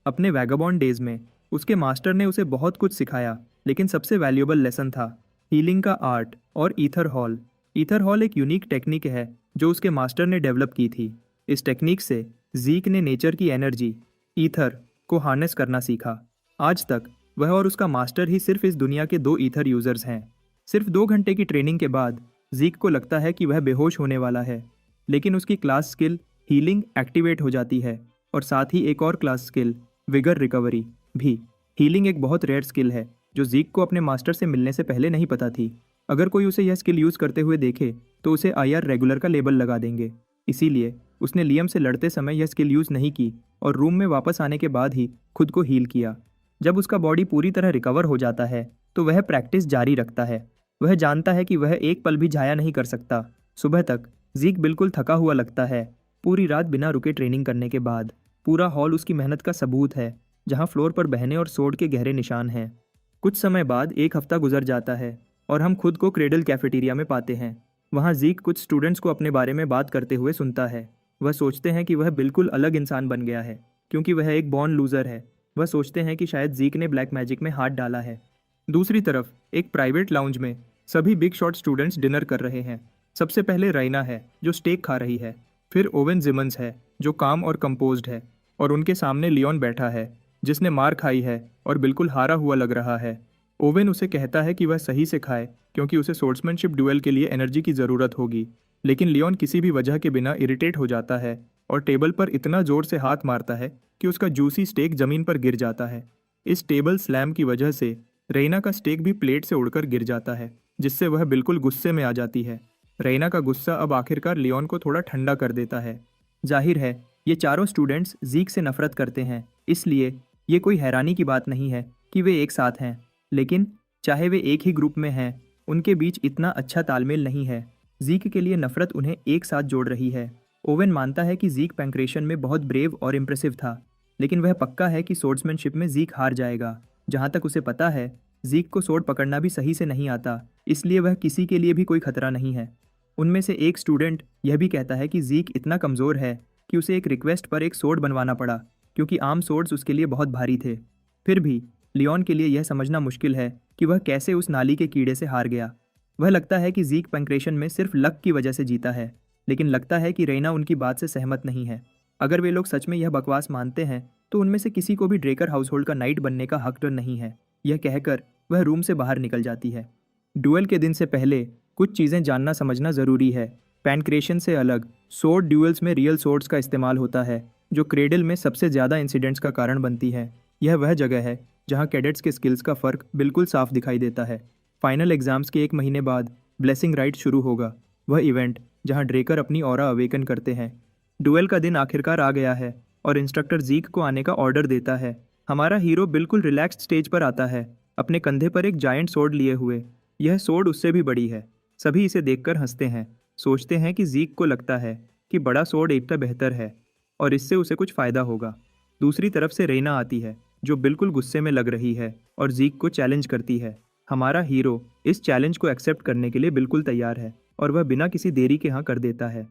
अपने वैगाबॉन्ड डेज में उसके मास्टर ने उसे बहुत कुछ सिखाया, लेकिन सबसे वैल्यूएबल लेसन था हीलिंग का आर्ट और ईथर हॉल। ईथर हॉल एक यूनिक टेक्निक है जो उसके मास्टर ने डेवलप की थी। इस टेक्निक से ज़ीक ने नेचर की एनर्जी ईथर को हार्नेस करना सीखा। आज तक वह और उसका मास्टर ही सिर्फ इस दुनिया के 2 ईथर यूजर्स हैं। सिर्फ 2 घंटे की ट्रेनिंग के बाद ज़ीक को लगता है कि वह बेहोश होने वाला है, लेकिन उसकी क्लास स्किल हीलिंग एक्टिवेट हो जाती है और साथ ही एक और क्लास स्किल विगर रिकवरी भी। हीलिंग एक बहुत रेयर स्किल है जो ज़ीक को अपने मास्टर से मिलने से पहले नहीं पता थी। अगर कोई उसे यह स्किल यूज़ करते हुए देखे तो उसे IR रेगुलर का लेबल लगा देंगे। इसीलिए उसने लियम से लड़ते समय यह स्किल यूज़ नहीं की और रूम में वापस आने के बाद ही खुद को हील किया। जब उसका बॉडी पूरी तरह रिकवर हो जाता है तो वह प्रैक्टिस जारी रखता है। वह जानता है कि वह एक पल भी जाया नहीं कर सकता। सुबह तक ज़ीक बिल्कुल थका हुआ लगता है, पूरी रात बिना रुके ट्रेनिंग करने के बाद। पूरा हॉल उसकी मेहनत का सबूत है, जहाँ फ्लोर पर बहने और सोड के गहरे निशान हैं। कुछ समय बाद 1 हफ्ता गुजर जाता है और हम खुद को क्रेडल कैफेटेरिया में पाते हैं। वहाँ ज़ीक कुछ स्टूडेंट्स को अपने बारे में बात करते हुए सुनता है। वह सोचते हैं कि वह बिल्कुल अलग इंसान बन गया है क्योंकि वह एक बॉर्न लूज़र है। वह सोचते हैं कि शायद ज़ीक ने ब्लैक मैजिक में हाथ डाला है। दूसरी तरफ एक प्राइवेट लाउंज में सभी बिग शॉट स्टूडेंट्स डिनर कर रहे हैं। सबसे पहले रैना है जो स्टेक खा रही है, फिर ओवेन जिमन्स है जो काम और कंपोज्ड है, और उनके सामने लियोन बैठा है जिसने मार खाई है और बिल्कुल हारा हुआ लग रहा है। ओवेन उसे कहता है कि वह सही से खाए क्योंकि उसे सोर्ट्समैनशिप ड्यूएल के लिए एनर्जी की ज़रूरत होगी, लेकिन लियोन किसी भी वजह के बिना इरिटेट हो जाता है और टेबल पर इतना ज़ोर से हाथ मारता है कि उसका जूसी स्टेक ज़मीन पर गिर जाता है। इस टेबल स्लैम की वजह से रैना का स्टेक भी प्लेट से उड़कर गिर जाता है, जिससे वह बिल्कुल गुस्से में आ जाती है। रैना का गुस्सा अब आखिरकार लियोन को थोड़ा ठंडा कर देता है। जाहिर है ये चारों स्टूडेंट्स ज़ीक से नफरत करते हैं, इसलिए ये कोई हैरानी की बात नहीं है कि वे एक साथ हैं। लेकिन चाहे वे एक ही ग्रुप में हैं, उनके बीच इतना अच्छा तालमेल नहीं है। ज़ीक के लिए नफरत उन्हें एक साथ जोड़ रही है। ओवेन मानता है कि ज़ीक पैंक्रेशन में बहुत ब्रेव और इम्प्रेसिव था, लेकिन वह पक्का है कि सोर्ड्समैनशिप में ज़ीक हार जाएगा। जहाँ तक उसे पता है, ज़ीक को सोर्ड पकड़ना भी सही से नहीं आता, इसलिए वह किसी के लिए भी कोई खतरा नहीं है। उनमें से एक स्टूडेंट यह भी कहता है कि ज़ीक इतना कमज़ोर है कि उसे एक रिक्वेस्ट पर एक सोर्ड बनवाना पड़ा क्योंकि आम सोर्ड्स उसके लिए बहुत भारी थे। फिर भी लियोन के लिए यह समझना मुश्किल है कि वह कैसे उस नाली के कीड़े से हार गया। वह लगता है कि ज़ीक पैंक्रेशन में सिर्फ लक की वजह से जीता है, लेकिन लगता है कि रैना उनकी बात से सहमत नहीं है। अगर वे लोग सच में यह बकवास मानते हैं तो उनमें से किसी को भी ड्रेकर हाउसहोल्ड का नाइट बनने का हक तो नहीं है। यह कहकर वह रूम से बाहर निकल जाती है। डुएल के दिन से पहले कुछ चीज़ें जानना समझना ज़रूरी है। पैनक्रेशन से अलग सोर्ड ड्यूअल्स में रियल सोर्ड्स का इस्तेमाल होता है, जो क्रेडल में सबसे ज़्यादा इंसिडेंट्स का कारण बनती है। यह वह जगह है जहाँ कैडेट्स के स्किल्स का फ़र्क बिल्कुल साफ दिखाई देता है। फाइनल एग्जाम्स के 1 महीने बाद ब्लेसिंग राइट शुरू होगा, वह इवेंट जहाँ ड्रेकर अपनी ऑरा अवेकन करते हैं। डुएल का दिन आखिरकार आ गया है और इंस्ट्रक्टर जीक को आने का ऑर्डर देता है। हमारा हीरो बिल्कुल रिलैक्स्ड स्टेज पर आता है, अपने कंधे पर एक जायंट सोर्ड लिए हुए। यह सोर्ड उससे भी बड़ी है। सभी इसे देखकर हंसते हैं, सोचते हैं कि जीक को लगता है कि बड़ा सोर्ड एकटा बेहतर है और इससे उसे कुछ फ़ायदा होगा। दूसरी तरफ से रेना आती है, जो बिल्कुल गुस्से में लग रही है और जीक को चैलेंज करती है। हमारा हीरो इस चैलेंज को एक्सेप्ट करने के लिए बिल्कुल तैयार है और वह बिना किसी देरी के हाँ कर देता है।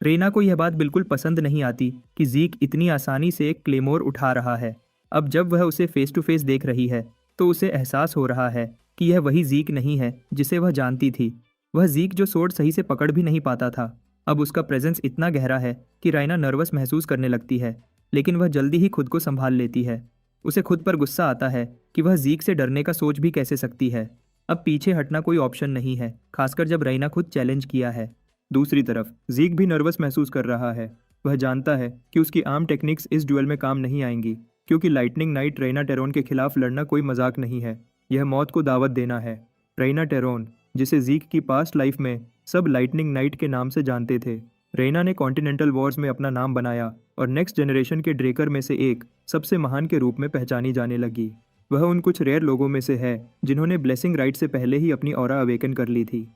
रेना को यह बात बिल्कुल पसंद नहीं आती कि जीक इतनी आसानी से एक क्लेमोर उठा रहा है। अब जब वह उसे फेस टू फेस देख रही है तो उसे एहसास हो रहा है कि यह वही जीक नहीं है जिसे वह जानती थी। वह जीक जो सोर्ड सही से पकड़ भी नहीं पाता था। अब उसका प्रेजेंस इतना गहरा है कि राइना नर्वस महसूस करने लगती है, लेकिन वह जल्दी ही खुद को संभाल लेती है। उसे खुद पर गुस्सा आता है कि वह जीक से डरने का सोच भी कैसे सकती है। अब पीछे हटना कोई ऑप्शन नहीं है, खासकर जब राइना खुद चैलेंज किया है। दूसरी तरफ जीक भी नर्वस महसूस कर रहा है। वह जानता है कि उसकी आर्म टेक्निक्स इस ड्यूअल में काम नहीं आएंगी, क्योंकि लाइटनिंग नाइट रेना टेरोन के खिलाफ लड़ना कोई मजाक नहीं है। यह मौत को दावत देना है। रेना टेरोन, जिसे जीक की पास्ट लाइफ में सब लाइटनिंग नाइट के नाम से जानते थे। रेना ने कॉन्टिनेंटल वॉर्स में अपना नाम बनाया और नेक्स्ट जनरेशन के ड्रेकर में से एक सबसे महान के रूप में पहचानी जाने लगी। वह उन कुछ रेयर लोगों में से है जिन्होंने ब्लेसिंग राइट से पहले ही अपनी ऑरा अवेकन कर ली थी।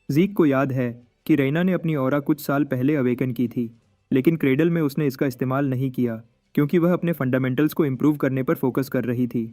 जीक को याद है कि रेना ने अपनी ऑरा कुछ साल पहले अवेकन की थी, लेकिन क्रेडल में उसने इसका इस्तेमाल नहीं किया क्योंकि वह अपने फंडामेंटल्स को इम्प्रूव करने पर फोकस कर रही थी।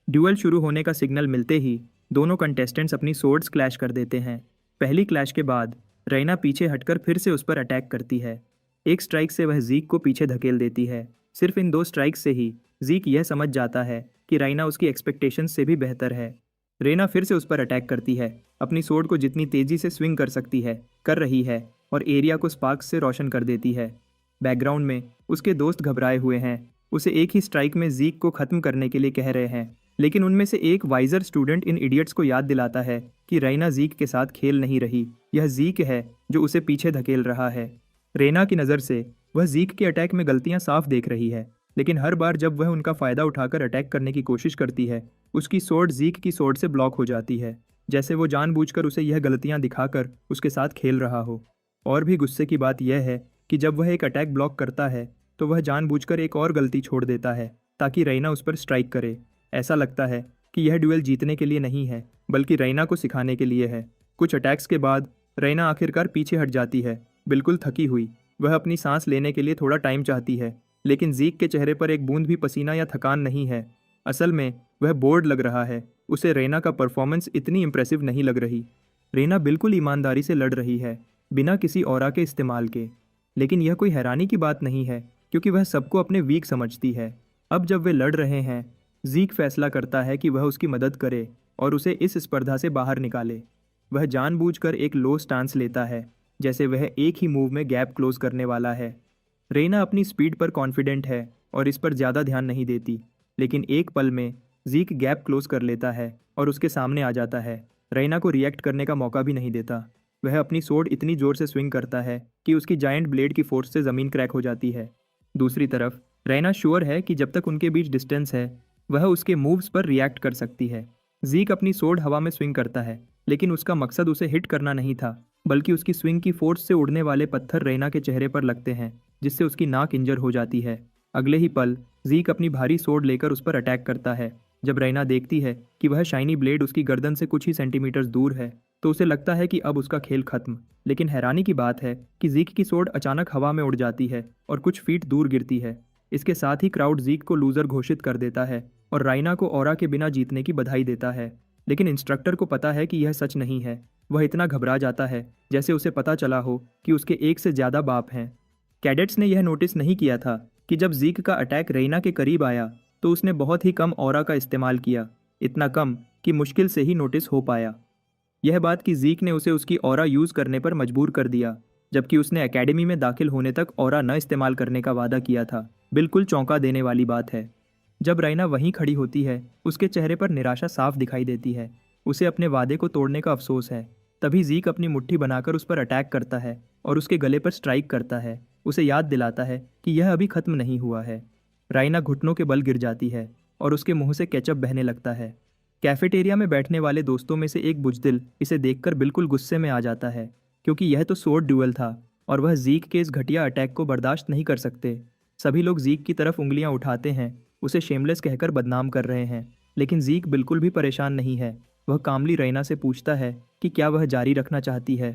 ड्यूअल शुरू होने का सिग्नल मिलते ही दोनों कंटेस्टेंट्स अपनी सोर्ड्स क्लैश कर देते हैं। पहली क्लैश के बाद रेना पीछे हटकर फिर से उस पर अटैक करती है। एक स्ट्राइक से वह जीक को पीछे धकेल देती है। सिर्फ इन 2 स्ट्राइक्स से ही जीक यह समझ जाता है कि राइना उसकी एक्सपेक्टेशंस से भी बेहतर है। रेना फिर से उस पर अटैक करती है, अपनी सोर्ड को जितनी तेजी से स्विंग कर सकती है कर रही है और एरिया को स्पार्क्स से रोशन कर देती है। बैकग्राउंड में उसके दोस्त घबराए हुए हैं, उसे एक ही स्ट्राइक में जीक को खत्म करने के लिए कह रहे हैं, लेकिन उनमें से एक वाइजर स्टूडेंट इन इडियट्स को याद दिलाता है कि रेना जीक के साथ खेल नहीं रही, यह जीक है जो उसे पीछे धकेल रहा है। रेना की नज़र से वह जीक के अटैक में गलतियां साफ देख रही है, लेकिन हर बार जब वह उनका फ़ायदा उठाकर अटैक करने की कोशिश करती है, उसकी सोर्ड जीक की सोर्ड से ब्लॉक हो जाती है, जैसे वो जानबूझकर उसे यह गलतियां दिखाकर उसके साथ खेल रहा हो। और भी गुस्से की बात यह है कि जब वह एक अटैक ब्लॉक करता है तो वह जानबूझकर एक और गलती छोड़ देता है ताकि रेना उस पर स्ट्राइक करे। ऐसा लगता है कि यह ड्यूएल जीतने के लिए नहीं है, बल्कि रेना को सिखाने के लिए है। कुछ अटैक्स के बाद रेना आखिरकार पीछे हट जाती है, बिल्कुल थकी हुई। वह अपनी सांस लेने के लिए थोड़ा टाइम चाहती है, लेकिन जीक के चेहरे पर एक बूंद भी पसीना या थकान नहीं है। असल में वह बोर्ड लग रहा है, उसे रेना का परफॉर्मेंस इतनी इंप्रेसिव नहीं लग रही। रेना बिल्कुल ईमानदारी से लड़ रही है, बिना किसी ऑरा के इस्तेमाल के। लेकिन यह कोई हैरानी की बात नहीं है, क्योंकि वह सबको अपने वीक समझती है। अब जब वे लड़ रहे हैं, जीक फैसला करता है कि वह उसकी मदद करे और उसे इस स्पर्धा से बाहर निकाले। वह जानबूझकर एक लो स्टांस लेता है, जैसे वह एक ही मूव में गैप क्लोज करने वाला है। रेना अपनी स्पीड पर कॉन्फिडेंट है और इस पर ज़्यादा ध्यान नहीं देती, लेकिन एक पल में जीक गैप क्लोज कर लेता है और उसके सामने आ जाता है। रेना को रिएक्ट करने का मौका भी नहीं देता। वह अपनी सोर्ड इतनी जोर से स्विंग करता है कि उसकी जायंट ब्लेड की फोर्स से ज़मीन क्रैक हो जाती है। दूसरी तरफ रेना श्योर है कि जब तक उनके बीच डिस्टेंस है, वह उसके मूव्स पर रिएक्ट कर सकती है। जीक अपनी सोर्ड हवा में स्विंग करता है, लेकिन उसका मकसद उसे हिट करना नहीं था, बल्कि उसकी स्विंग की फोर्स से उड़ने वाले पत्थर रेना के चेहरे पर लगते हैं, जिससे उसकी नाक इंजर हो जाती है। अगले ही पल जीक अपनी भारी सोर्ड लेकर उस पर अटैक करता है। जब रेना देखती है कि वह शाइनी ब्लेड उसकी गर्दन से कुछ ही सेंटीमीटर्स दूर है, तो उसे लगता है कि अब उसका खेल खत्म। लेकिन हैरानी की बात है कि जीक की सोर्ड अचानक हवा में उड़ जाती है और कुछ फीट दूर गिरती है। इसके साथ ही क्राउड जीक को लूजर घोषित कर देता है और राइना को ऑरा के बिना जीतने की बधाई देता है। लेकिन इंस्ट्रक्टर को पता है कि यह सच नहीं है। वह इतना घबरा जाता है जैसे उसे पता चला हो कि उसके एक से ज़्यादा बाप हैं। कैडेट्स ने यह नोटिस नहीं किया था कि जब जीक का अटैक रेना के करीब आया तो उसने बहुत ही कम ऑरा का इस्तेमाल किया, इतना कम कि मुश्किल से ही नोटिस हो पाया। यह बात कि जीक ने उसे उसकी ऑरा यूज़ करने पर मजबूर कर दिया, जबकि उसने एकेडमी में दाखिल होने तक ऑरा न इस्तेमाल करने का वादा किया था, बिल्कुल चौंका देने वाली बात है। जब राइना वहीं खड़ी होती है, उसके चेहरे पर निराशा साफ दिखाई देती है। उसे अपने वादे को तोड़ने का अफसोस है। तभी जीक अपनी मुट्ठी बनाकर उस पर अटैक करता है और उसके गले पर स्ट्राइक करता है, उसे याद दिलाता है कि यह अभी खत्म नहीं हुआ है। राइना घुटनों के बल गिर जाती है और उसके मुंह से केचप बहने लगता है। कैफेटेरिया में बैठने वाले दोस्तों में से एक बुजदिल इसे देखकर बिल्कुल गुस्से में आ जाता है, क्योंकि यह तो सोर्ड ड्यूअल था और वह जीक के इस घटिया अटैक को बर्दाश्त नहीं कर सकते। सभी लोग जीक की तरफ उंगलियां उठाते हैं, उसे शेमलेस कहकर बदनाम कर रहे हैं। लेकिन जीक बिल्कुल भी परेशान नहीं है। वह कामली रैना से पूछता है कि क्या वह जारी रखना चाहती है।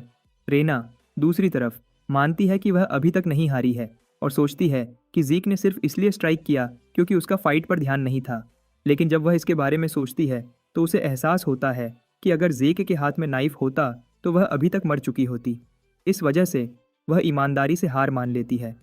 रैना दूसरी तरफ मानती है कि वह अभी तक नहीं हारी है और सोचती है कि जीक ने सिर्फ इसलिए स्ट्राइक किया क्योंकि उसका फाइट पर ध्यान नहीं था। लेकिन जब वह इसके बारे में सोचती है तो उसे एहसास होता है कि अगर जीक के हाथ में नाइफ होता तो वह अभी तक मर चुकी होती। इस वजह से वह ईमानदारी से हार मान लेती है।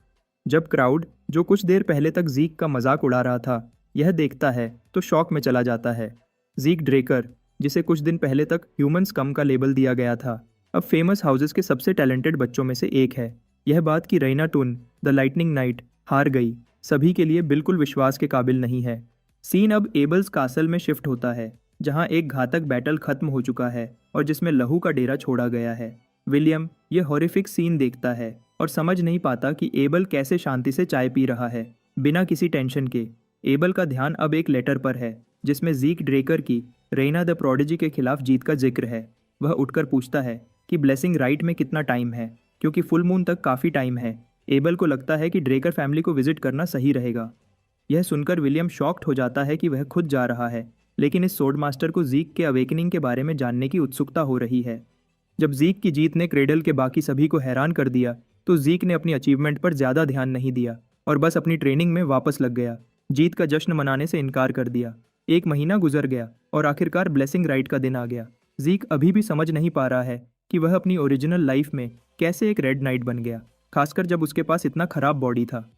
जब क्राउड, जो कुछ देर पहले तक जीक का मजाक उड़ा रहा था, यह देखता है तो शॉक में चला जाता है। जीक ड्रेकर, जिसे कुछ दिन पहले तक ह्यूमन स्कम का लेबल दिया गया था, अब फेमस हाउसेस के सबसे टैलेंटेड बच्चों में से एक है। यह बात कि रैना टून द लाइटनिंग नाइट हार गई सभी के लिए बिल्कुल विश्वास के काबिल नहीं है। सीन अब एबल्स कासल में शिफ्ट होता है, जहां एक घातक बैटल खत्म हो चुका है और जिसमें लहू का डेरा छोड़ा गया है। विलियम यह हॉरिफिक सीन देखता है और समझ नहीं पाता कि एबल कैसे शांति से चाय पी रहा है बिना किसी टेंशन के। एबल का ध्यान अब एक लेटर पर है जिसमें जीक ड्रेकर की रैना द प्रोडिजी के खिलाफ जीत का जिक्र है। वह उठकर पूछता है कि ब्लेसिंग राइट में कितना टाइम है, क्योंकि फुल मून तक काफ़ी टाइम है। एबल को लगता है कि ड्रेकर फैमिली को विजिट करना सही रहेगा। यह सुनकर विलियम शॉक्ड हो जाता है कि वह खुद जा रहा है, लेकिन इस सोर्ड मास्टर को जीक के अवेकनिंग के बारे में जानने की उत्सुकता हो रही है। जब जीक की जीत ने क्रेडल के बाकी सभी को हैरान कर दिया तो जीक ने अपनी अचीवमेंट पर ज़्यादा ध्यान नहीं दिया और बस अपनी ट्रेनिंग में वापस लग गया। जीत का जश्न मनाने से इनकार कर दिया। एक महीना गुजर गया और आखिरकार ब्लेसिंग राइट का दिन आ गया। जीक अभी भी समझ नहीं पा रहा है कि वह अपनी ओरिजिनल लाइफ में कैसे एक रेड नाइट बन गया, खासकर जब उसके पास इतना खराब बॉडी था।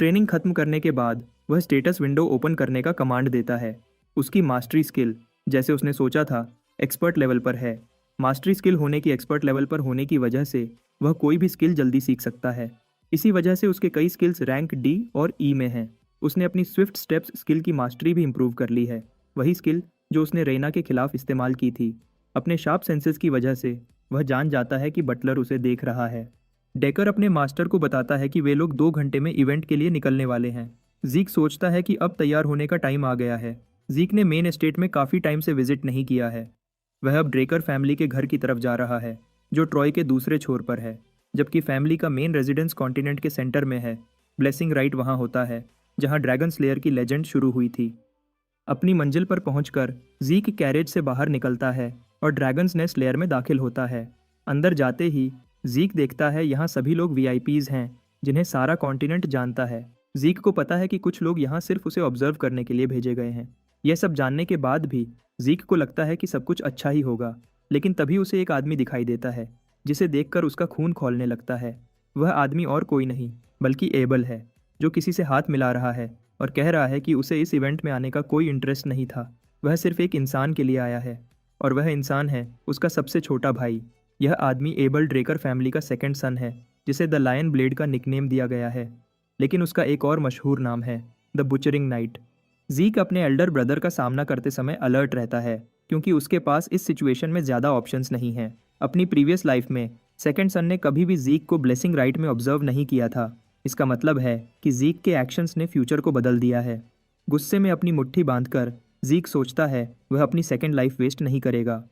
ट्रेनिंग खत्म करने के बाद वह स्टेटस विंडो ओपन करने का कमांड देता है। उसकी मास्टरी स्किल, जैसे उसने सोचा था, एक्सपर्ट लेवल पर है। मास्टरी स्किल होने की एक्सपर्ट लेवल पर होने की वजह से वह कोई भी स्किल जल्दी सीख सकता है। इसी वजह से उसके कई स्किल्स रैंक डी और ई में हैं। उसने अपनी स्विफ्ट स्टेप्स स्किल की मास्टरी भी इंप्रूव कर ली है, वही स्किल जो उसने रैना के खिलाफ इस्तेमाल की थी। अपने शार्प सेंसेस की वजह से वह जान जाता है कि बटलर उसे देख रहा है। डेकर अपने मास्टर को बताता है कि वे लोग 2 घंटे में इवेंट के लिए निकलने वाले हैं। जीक सोचता है कि अब तैयार होने का टाइम आ गया है। जीक ने मेन एस्टेट में काफ़ी टाइम से विजिट नहीं किया है। वह अब ड्रेकर फैमिली के घर की तरफ जा रहा है, जो ट्रॉय के दूसरे छोर पर है, जबकि फैमिली का मेन रेजिडेंस कॉन्टिनेंट के सेंटर में है। ब्लेसिंग राइट वहाँ होता है जहाँ ड्रैगन स्लेयर की लेजेंड शुरू हुई थी। अपनी मंजिल पर पहुंचकर जीक कैरेज से बाहर निकलता है और ड्रैगन्स नेस्ट लेयर में दाखिल होता है। अंदर जाते ही जीक देखता है यहाँ सभी लोग वीआईपीज हैं जिन्हें सारा कॉन्टिनेंट जानता है। जीक को पता है कि कुछ लोग यहाँ सिर्फ उसे ऑब्जर्व करने के लिए भेजे गए हैं। यह सब जानने के बाद भी जीक को लगता है कि सब कुछ अच्छा ही होगा, लेकिन तभी उसे एक आदमी दिखाई देता है जिसे देखकर उसका खून खौलने लगता है। वह आदमी और कोई नहीं बल्कि एबल है, जो किसी से हाथ मिला रहा है और कह रहा है कि उसे इस इवेंट में आने का कोई इंटरेस्ट नहीं था। वह सिर्फ एक इंसान के लिए आया है और वह इंसान है उसका सबसे छोटा भाई। यह आदमी एबल ड्रेकर फैमिली का सेकंड सन है, जिसे द लायन ब्लेड का निकनेम दिया गया है, लेकिन उसका एक और मशहूर नाम है द बुचरिंग नाइट। जीक अपने एल्डर ब्रदर का सामना करते समय अलर्ट रहता है क्योंकि उसके पास इस सिचुएशन में ज़्यादा ऑप्शंस नहीं हैं। अपनी प्रीवियस लाइफ में सेकंड सन ने कभी भी जीक को ब्लेसिंग राइट में ऑब्जर्व नहीं किया था। इसका मतलब है कि जीक के एक्शंस ने फ्यूचर को बदल दिया है। गुस्से में अपनी मुट्ठी बांधकर जीक सोचता है वह अपनी सेकंड लाइफ वेस्ट नहीं करेगा।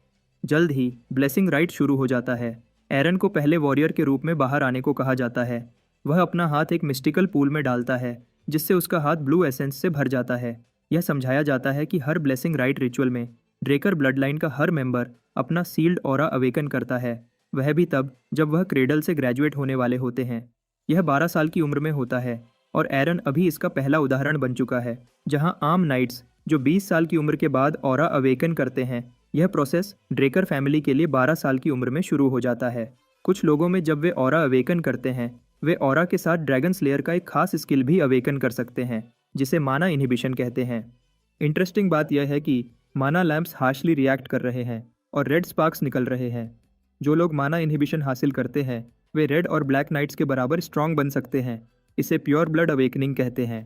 जल्द ही ब्लेसिंग राइट शुरू हो जाता है। एरन को पहले वॉरियर के रूप में बाहर आने को कहा जाता है। वह अपना हाथ एक मिस्टिकल पूल में डालता है जिससे उसका हाथ ब्लू एसेंस से भर जाता है। यह समझाया जाता है कि हर ब्लेसिंग राइट रिचुअल में ड्रेकर ब्लडलाइन का हर मेंबर अपना सील्ड ऑरा अवेकन करता है, वह भी तब जब वह क्रेडल से ग्रेजुएट होने वाले होते हैं। यह 12 साल की उम्र में होता है और एरन अभी इसका पहला उदाहरण बन चुका है। जहां आम नाइट्स जो 20 साल की उम्र के बाद ऑरा अवेकन करते हैं, यह प्रोसेस ड्रेकर फैमिली के लिए 12 साल की उम्र में शुरू हो जाता है। कुछ लोगों में जब वे ऑरा अवेकन करते हैं, वे ऑरा के साथ ड्रैगन स्लेयर का एक खास स्किल भी अवेकन कर सकते हैं जिसे माना इनहिबिशन कहते हैं। इंटरेस्टिंग बात यह है कि माना लैंप्स हार्शली रिएक्ट कर रहे हैं और रेड स्पार्क्स निकल रहे हैं। जो लोग माना इनहिबिशन हासिल करते हैं वे रेड और ब्लैक नाइट्स के बराबर स्ट्रॉन्ग बन सकते हैं। इसे प्योर ब्लड अवेकनिंग कहते हैं।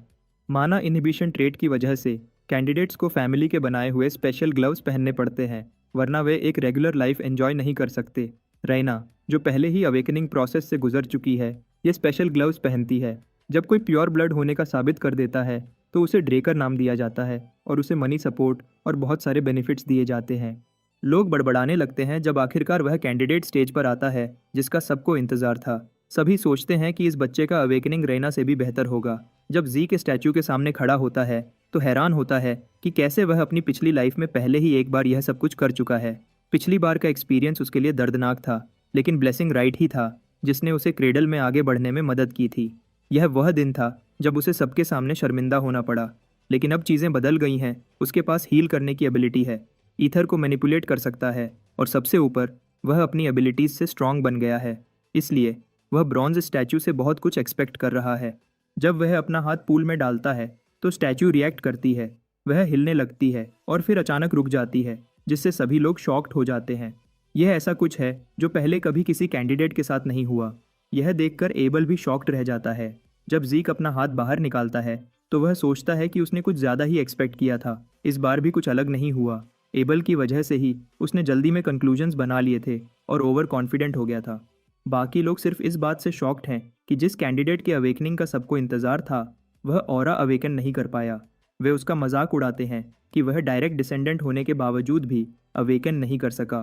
माना इनहिबिशन ट्रेट की वजह से कैंडिडेट्स को फैमिली के बनाए हुए स्पेशल ग्लव्स पहनने पड़ते हैं, वरना वे एक रेगुलर लाइफ एंजॉय नहीं कर सकते। रैना, जो पहले ही अवेकनिंग प्रोसेस से गुजर चुकी है, ये स्पेशल ग्लव्स पहनती है। जब कोई प्योर ब्लड होने का साबित कर देता है तो उसे ड्रेकर नाम दिया जाता है और उसे मनी सपोर्ट और बहुत सारे बेनिफिट्स दिए जाते हैं। लोग बड़बड़ाने लगते हैं जब आखिरकार वह कैंडिडेट स्टेज पर आता है जिसका सबको इंतजार था। सभी सोचते हैं कि इस बच्चे का अवेकनिंग रैना से भी बेहतर होगा, जब ज़ीक स्टैचू के सामने खड़ा होता है तो हैरान होता है कि कैसे वह अपनी पिछली लाइफ में पहले ही एक बार यह सब कुछ कर चुका है। पिछली बार का एक्सपीरियंस उसके लिए दर्दनाक था, लेकिन ब्लेसिंग राइट ही था जिसने उसे क्रेडल में आगे बढ़ने में मदद की थी। यह वह दिन था जब उसे सबके सामने शर्मिंदा होना पड़ा, लेकिन अब चीज़ें बदल गई हैं। उसके पास हील करने की एबिलिटी है, ईथर को मैनिपुलेट कर सकता है, और सबसे ऊपर वह अपनी एबिलिटीज़ से स्ट्रांग बन गया है। इसलिए वह ब्रॉन्ज स्टैचू से बहुत कुछ एक्सपेक्ट कर रहा है। जब वह अपना हाथ पूल में डालता है तो स्टैचू रिएक्ट करती है, वह हिलने लगती है और फिर अचानक रुक जाती है, जिससे सभी लोग शॉक्ड हो जाते हैं। यह ऐसा कुछ है जो पहले कभी किसी कैंडिडेट के साथ नहीं हुआ। यह देखकर एबल भी शॉक्ड रह जाता है। जब ज़ीक अपना हाथ बाहर निकालता है तो वह सोचता है कि उसने कुछ ज़्यादा ही एक्सपेक्ट किया था। इस बार भी कुछ अलग नहीं हुआ। एबल की वजह से ही उसने जल्दी में कंक्लूजन्स बना लिए थे और ओवर कॉन्फिडेंट हो गया था। बाकी लोग सिर्फ इस बात से शॉक्ड हैं कि जिस कैंडिडेट के अवेकनिंग का सबको इंतज़ार था वह ऑरा अवेकन नहीं कर पाया। वे उसका मजाक उड़ाते हैं कि वह डायरेक्ट डिसेंडेंट होने के बावजूद भी अवेकन नहीं कर सका।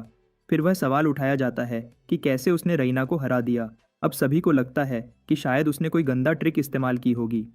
फिर वह सवाल उठाया जाता है कि कैसे उसने रईना को हरा दिया। अब सभी को लगता है कि शायद उसने कोई गंदा ट्रिक इस्तेमाल की होगी,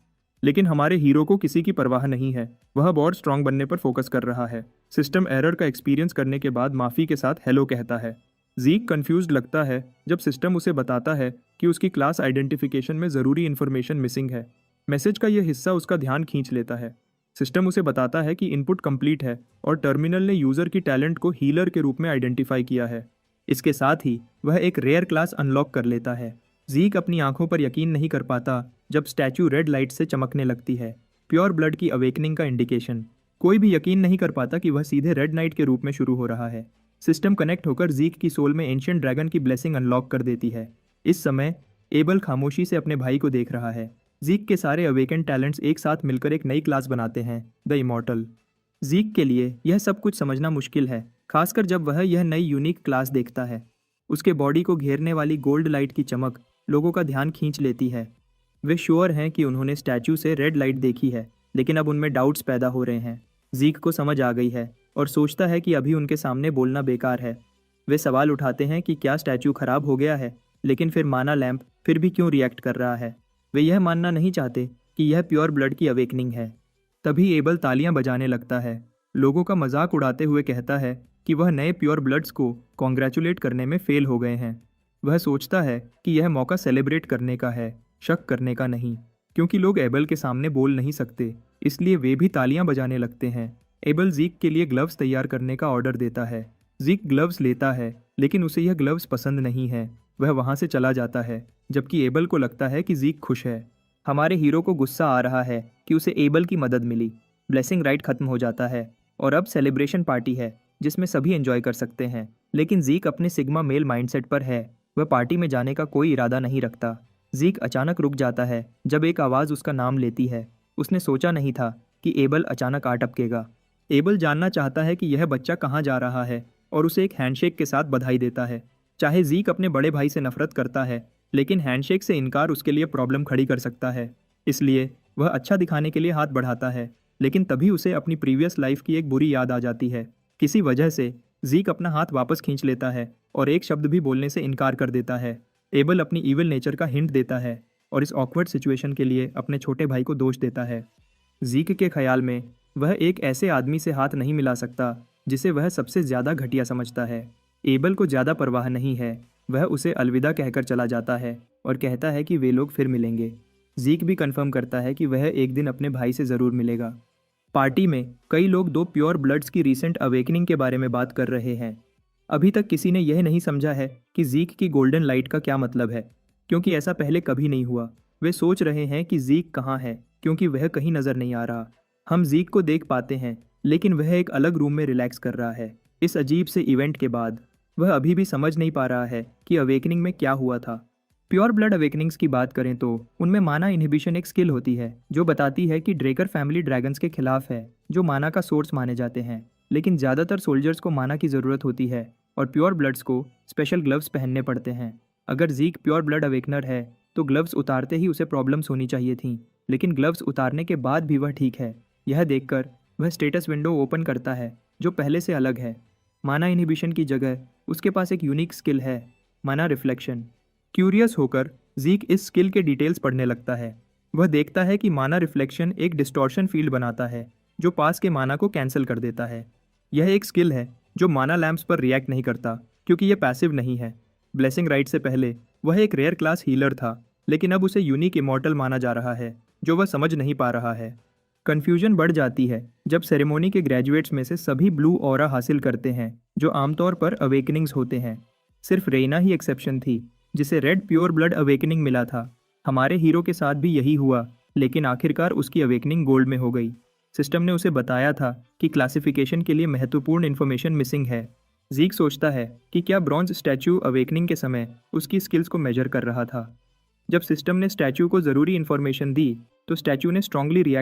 लेकिन हमारे हीरो को किसी की परवाह नहीं है। वह बहुत स्ट्रांग बनने पर फोकस कर रहा है। सिस्टम एरर का एक्सपीरियंस करने के बाद माफ़ी के साथ हेलो कहता है। ज़ीक कंफ्यूज्ड लगता है जब सिस्टम उसे बताता है कि उसकी क्लास आइडेंटिफिकेशन में ज़रूरी इन्फॉर्मेशन मिसिंग है। मैसेज का यह हिस्सा उसका ध्यान खींच लेता है। सिस्टम उसे बताता है कि इनपुट कंप्लीट है और टर्मिनल ने यूज़र की टैलेंट को हीलर के रूप में आइडेंटिफाई किया है। इसके साथ ही वह एक रेयर क्लास अनलॉक कर लेता है। ज़ीक अपनी आंखों पर यकीन नहीं कर पाता जब स्टैचू रेड लाइट से चमकने लगती है, प्योर ब्लड की अवेकनिंग का इंडिकेशन। कोई भी यकीन नहीं कर पाता कि वह सीधे रेड नाइट के रूप में शुरू हो रहा है। सिस्टम कनेक्ट होकर ज़ीक की सोल में एंशिएंट ड्रैगन की ब्लेसिंग अनलॉक कर देती है। इस समय एबल खामोशी से अपने भाई को देख रहा है। ज़ीक के सारे अवेकन टैलेंट्स एक साथ मिलकर एक नई क्लास बनाते हैं, द इमॉर्टल। ज़ीक के लिए यह सब कुछ समझना मुश्किल है, खासकर जब वह यह नई यूनिक क्लास देखता है। उसके बॉडी को घेरने वाली गोल्ड लाइट की चमक लोगों का ध्यान खींच लेती है। वे श्योर हैं कि उन्होंने स्टैचू से रेड लाइट देखी है, लेकिन अब उनमें डाउट्स पैदा हो रहे हैं। ज़ीक को समझ आ गई है और सोचता है कि अभी उनके सामने बोलना बेकार है। वे सवाल उठाते हैं कि क्या स्टैचू खराब हो गया है, लेकिन फिर माना लैंप फिर भी क्यों रिएक्ट कर रहा है। वे यह मानना नहीं चाहते कि यह प्योर ब्लड की अवेकनिंग है। तभी एबल तालियां बजाने लगता है। लोगों का मजाक उड़ाते हुए कहता है कि वह नए प्योर ब्लड्स को कॉन्ग्रेचुलेट करने में फेल हो गए हैं। वह सोचता है कि यह मौका सेलिब्रेट करने का है, शक करने का नहीं। क्योंकि लोग एबल के सामने बोल नहीं सकते, इसलिए वे भी तालियां बजाने लगते हैं। एबल ज़ीक के लिए ग्लव्स तैयार करने का ऑर्डर देता है। ज़ीक ग्लव्स लेता है, लेकिन उसे यह ग्लव्स पसंद नहीं है। वह वहाँ से चला जाता है, जबकि एबल को लगता है कि ज़ीक खुश है। हमारे हीरो को गुस्सा आ रहा है कि उसे एबल की मदद मिली। ब्लेसिंग राइट खत्म हो जाता है और अब सेलिब्रेशन पार्टी है जिसमें सभी एंजॉय कर सकते हैं। लेकिन ज़ीक अपने सिग्मा मेल माइंडसेट पर है। वह पार्टी में जाने का कोई इरादा नहीं रखता। ज़ीक अचानक रुक जाता है जब एक आवाज़ उसका नाम लेती है। उसने सोचा नहीं था कि एबल अचानक आ टपकेगा। एबल जानना चाहता है कि यह बच्चा कहाँ जा रहा है और उसे एक हैंडशेक के साथ बधाई देता है। चाहे ज़ीक अपने बड़े भाई से नफरत करता है, लेकिन हैंडशेक से इनकार उसके लिए प्रॉब्लम खड़ी कर सकता है। इसलिए वह अच्छा दिखाने के लिए हाथ बढ़ाता है, लेकिन तभी उसे अपनी प्रीवियस लाइफ की एक बुरी याद आ जाती है। किसी वजह से ज़ीक अपना हाथ वापस खींच लेता है और एक शब्द भी बोलने से इनकार कर देता है। एबल अपनी ईविल नेचर का हिंट देता है और इस ऑकवर्ड सिचुएशन के लिए अपने छोटे भाई को दोष देता है। ज़ीक के ख्याल में वह एक ऐसे आदमी से हाथ नहीं मिला सकता जिसे वह सबसे ज़्यादा घटिया समझता है। एबल को ज़्यादा परवाह नहीं है। वह उसे अलविदा कहकर चला जाता है और कहता है कि वे लोग फिर मिलेंगे। ज़ीक भी कंफर्म करता है कि वह एक दिन अपने भाई से ज़रूर मिलेगा। पार्टी में कई लोग दो प्योर ब्लड्स की रीसेंट अवेकनिंग के बारे में बात कर रहे हैं। अभी तक किसी ने यह नहीं समझा है कि ज़ीक की गोल्डन लाइट का क्या मतलब है, क्योंकि ऐसा पहले कभी नहीं हुआ। वे सोच रहे हैं कि ज़ीक कहाँ है, क्योंकि वह कहीं नज़र नहीं आ रहा। हम ज़ीक को देख पाते हैं, लेकिन वह एक अलग रूम में रिलैक्स कर रहा है। इस अजीब से इवेंट के बाद वह अभी भी समझ नहीं पा रहा है कि अवेकनिंग में क्या हुआ था। प्योर ब्लड अवेकनिंग्स की बात करें तो उनमें माना इनहिबिशन एक स्किल होती है जो बताती है कि ड्रेकर फैमिली ड्रैगन्स के खिलाफ है, जो माना का सोर्स माने जाते हैं। लेकिन ज़्यादातर सोल्जर्स को माना की ज़रूरत होती है और प्योर ब्लड्स को स्पेशल ग्लव्स पहनने पड़ते हैं। अगर ज़ीक प्योर ब्लड अवेकनर है तो ग्लव्स उतारते ही उसे प्रॉब्लम्स होनी चाहिए थी, लेकिन ग्लव्स उतारने के बाद भी वह ठीक है। यह देखकर वह स्टेटस विंडो ओपन करता है जो पहले से अलग है। माना इनहिबिशन की जगह उसके पास एक यूनिक स्किल है, माना रिफ्लेक्शन। क्यूरियस होकर ज़ीक इस स्किल के डिटेल्स पढ़ने लगता है। वह देखता है कि माना रिफ्लेक्शन एक डिस्टॉर्शन फील्ड बनाता है जो पास के माना को कैंसिल कर देता है। यह एक स्किल है जो माना लैंप्स पर रिएक्ट नहीं करता क्योंकि यह पैसिव नहीं है। ब्लेसिंग राइट से पहले वह एक रेयर क्लास हीलर था, लेकिन अब उसे यूनिक इमॉर्टल माना जा रहा है जो वह समझ नहीं पा रहा है। कन्फ्यूजन बढ़ जाती है जब सेरेमोनी के ग्रेजुएट्स में से सभी ब्लू ऑरा हासिल करते हैं जो आमतौर पर अवेकनिंग्स होते हैं। सिर्फ रेना ही एक्सेप्शन थी जिसे रेड प्योर ब्लड अवेकनिंग मिला था। हमारे हीरो के साथ भी यही हुआ, लेकिन आखिरकार उसकी अवेकनिंग गोल्ड में हो गई। सिस्टम ने उसे बताया था कि क्लासिफिकेशन के लिए महत्वपूर्ण इन्फॉर्मेशन मिसिंग है। जीक सोचता है कि क्या ब्रॉन्ज स्टैच्यू अवेकनिंग के समय उसकी स्किल्स को मेजर कर रहा था। जब सिस्टम ने स्टैच्यू को ज़रूरी इन्फॉर्मेशन दी तो स्टैच्यू ने स्ट्रांगली रिएक्ट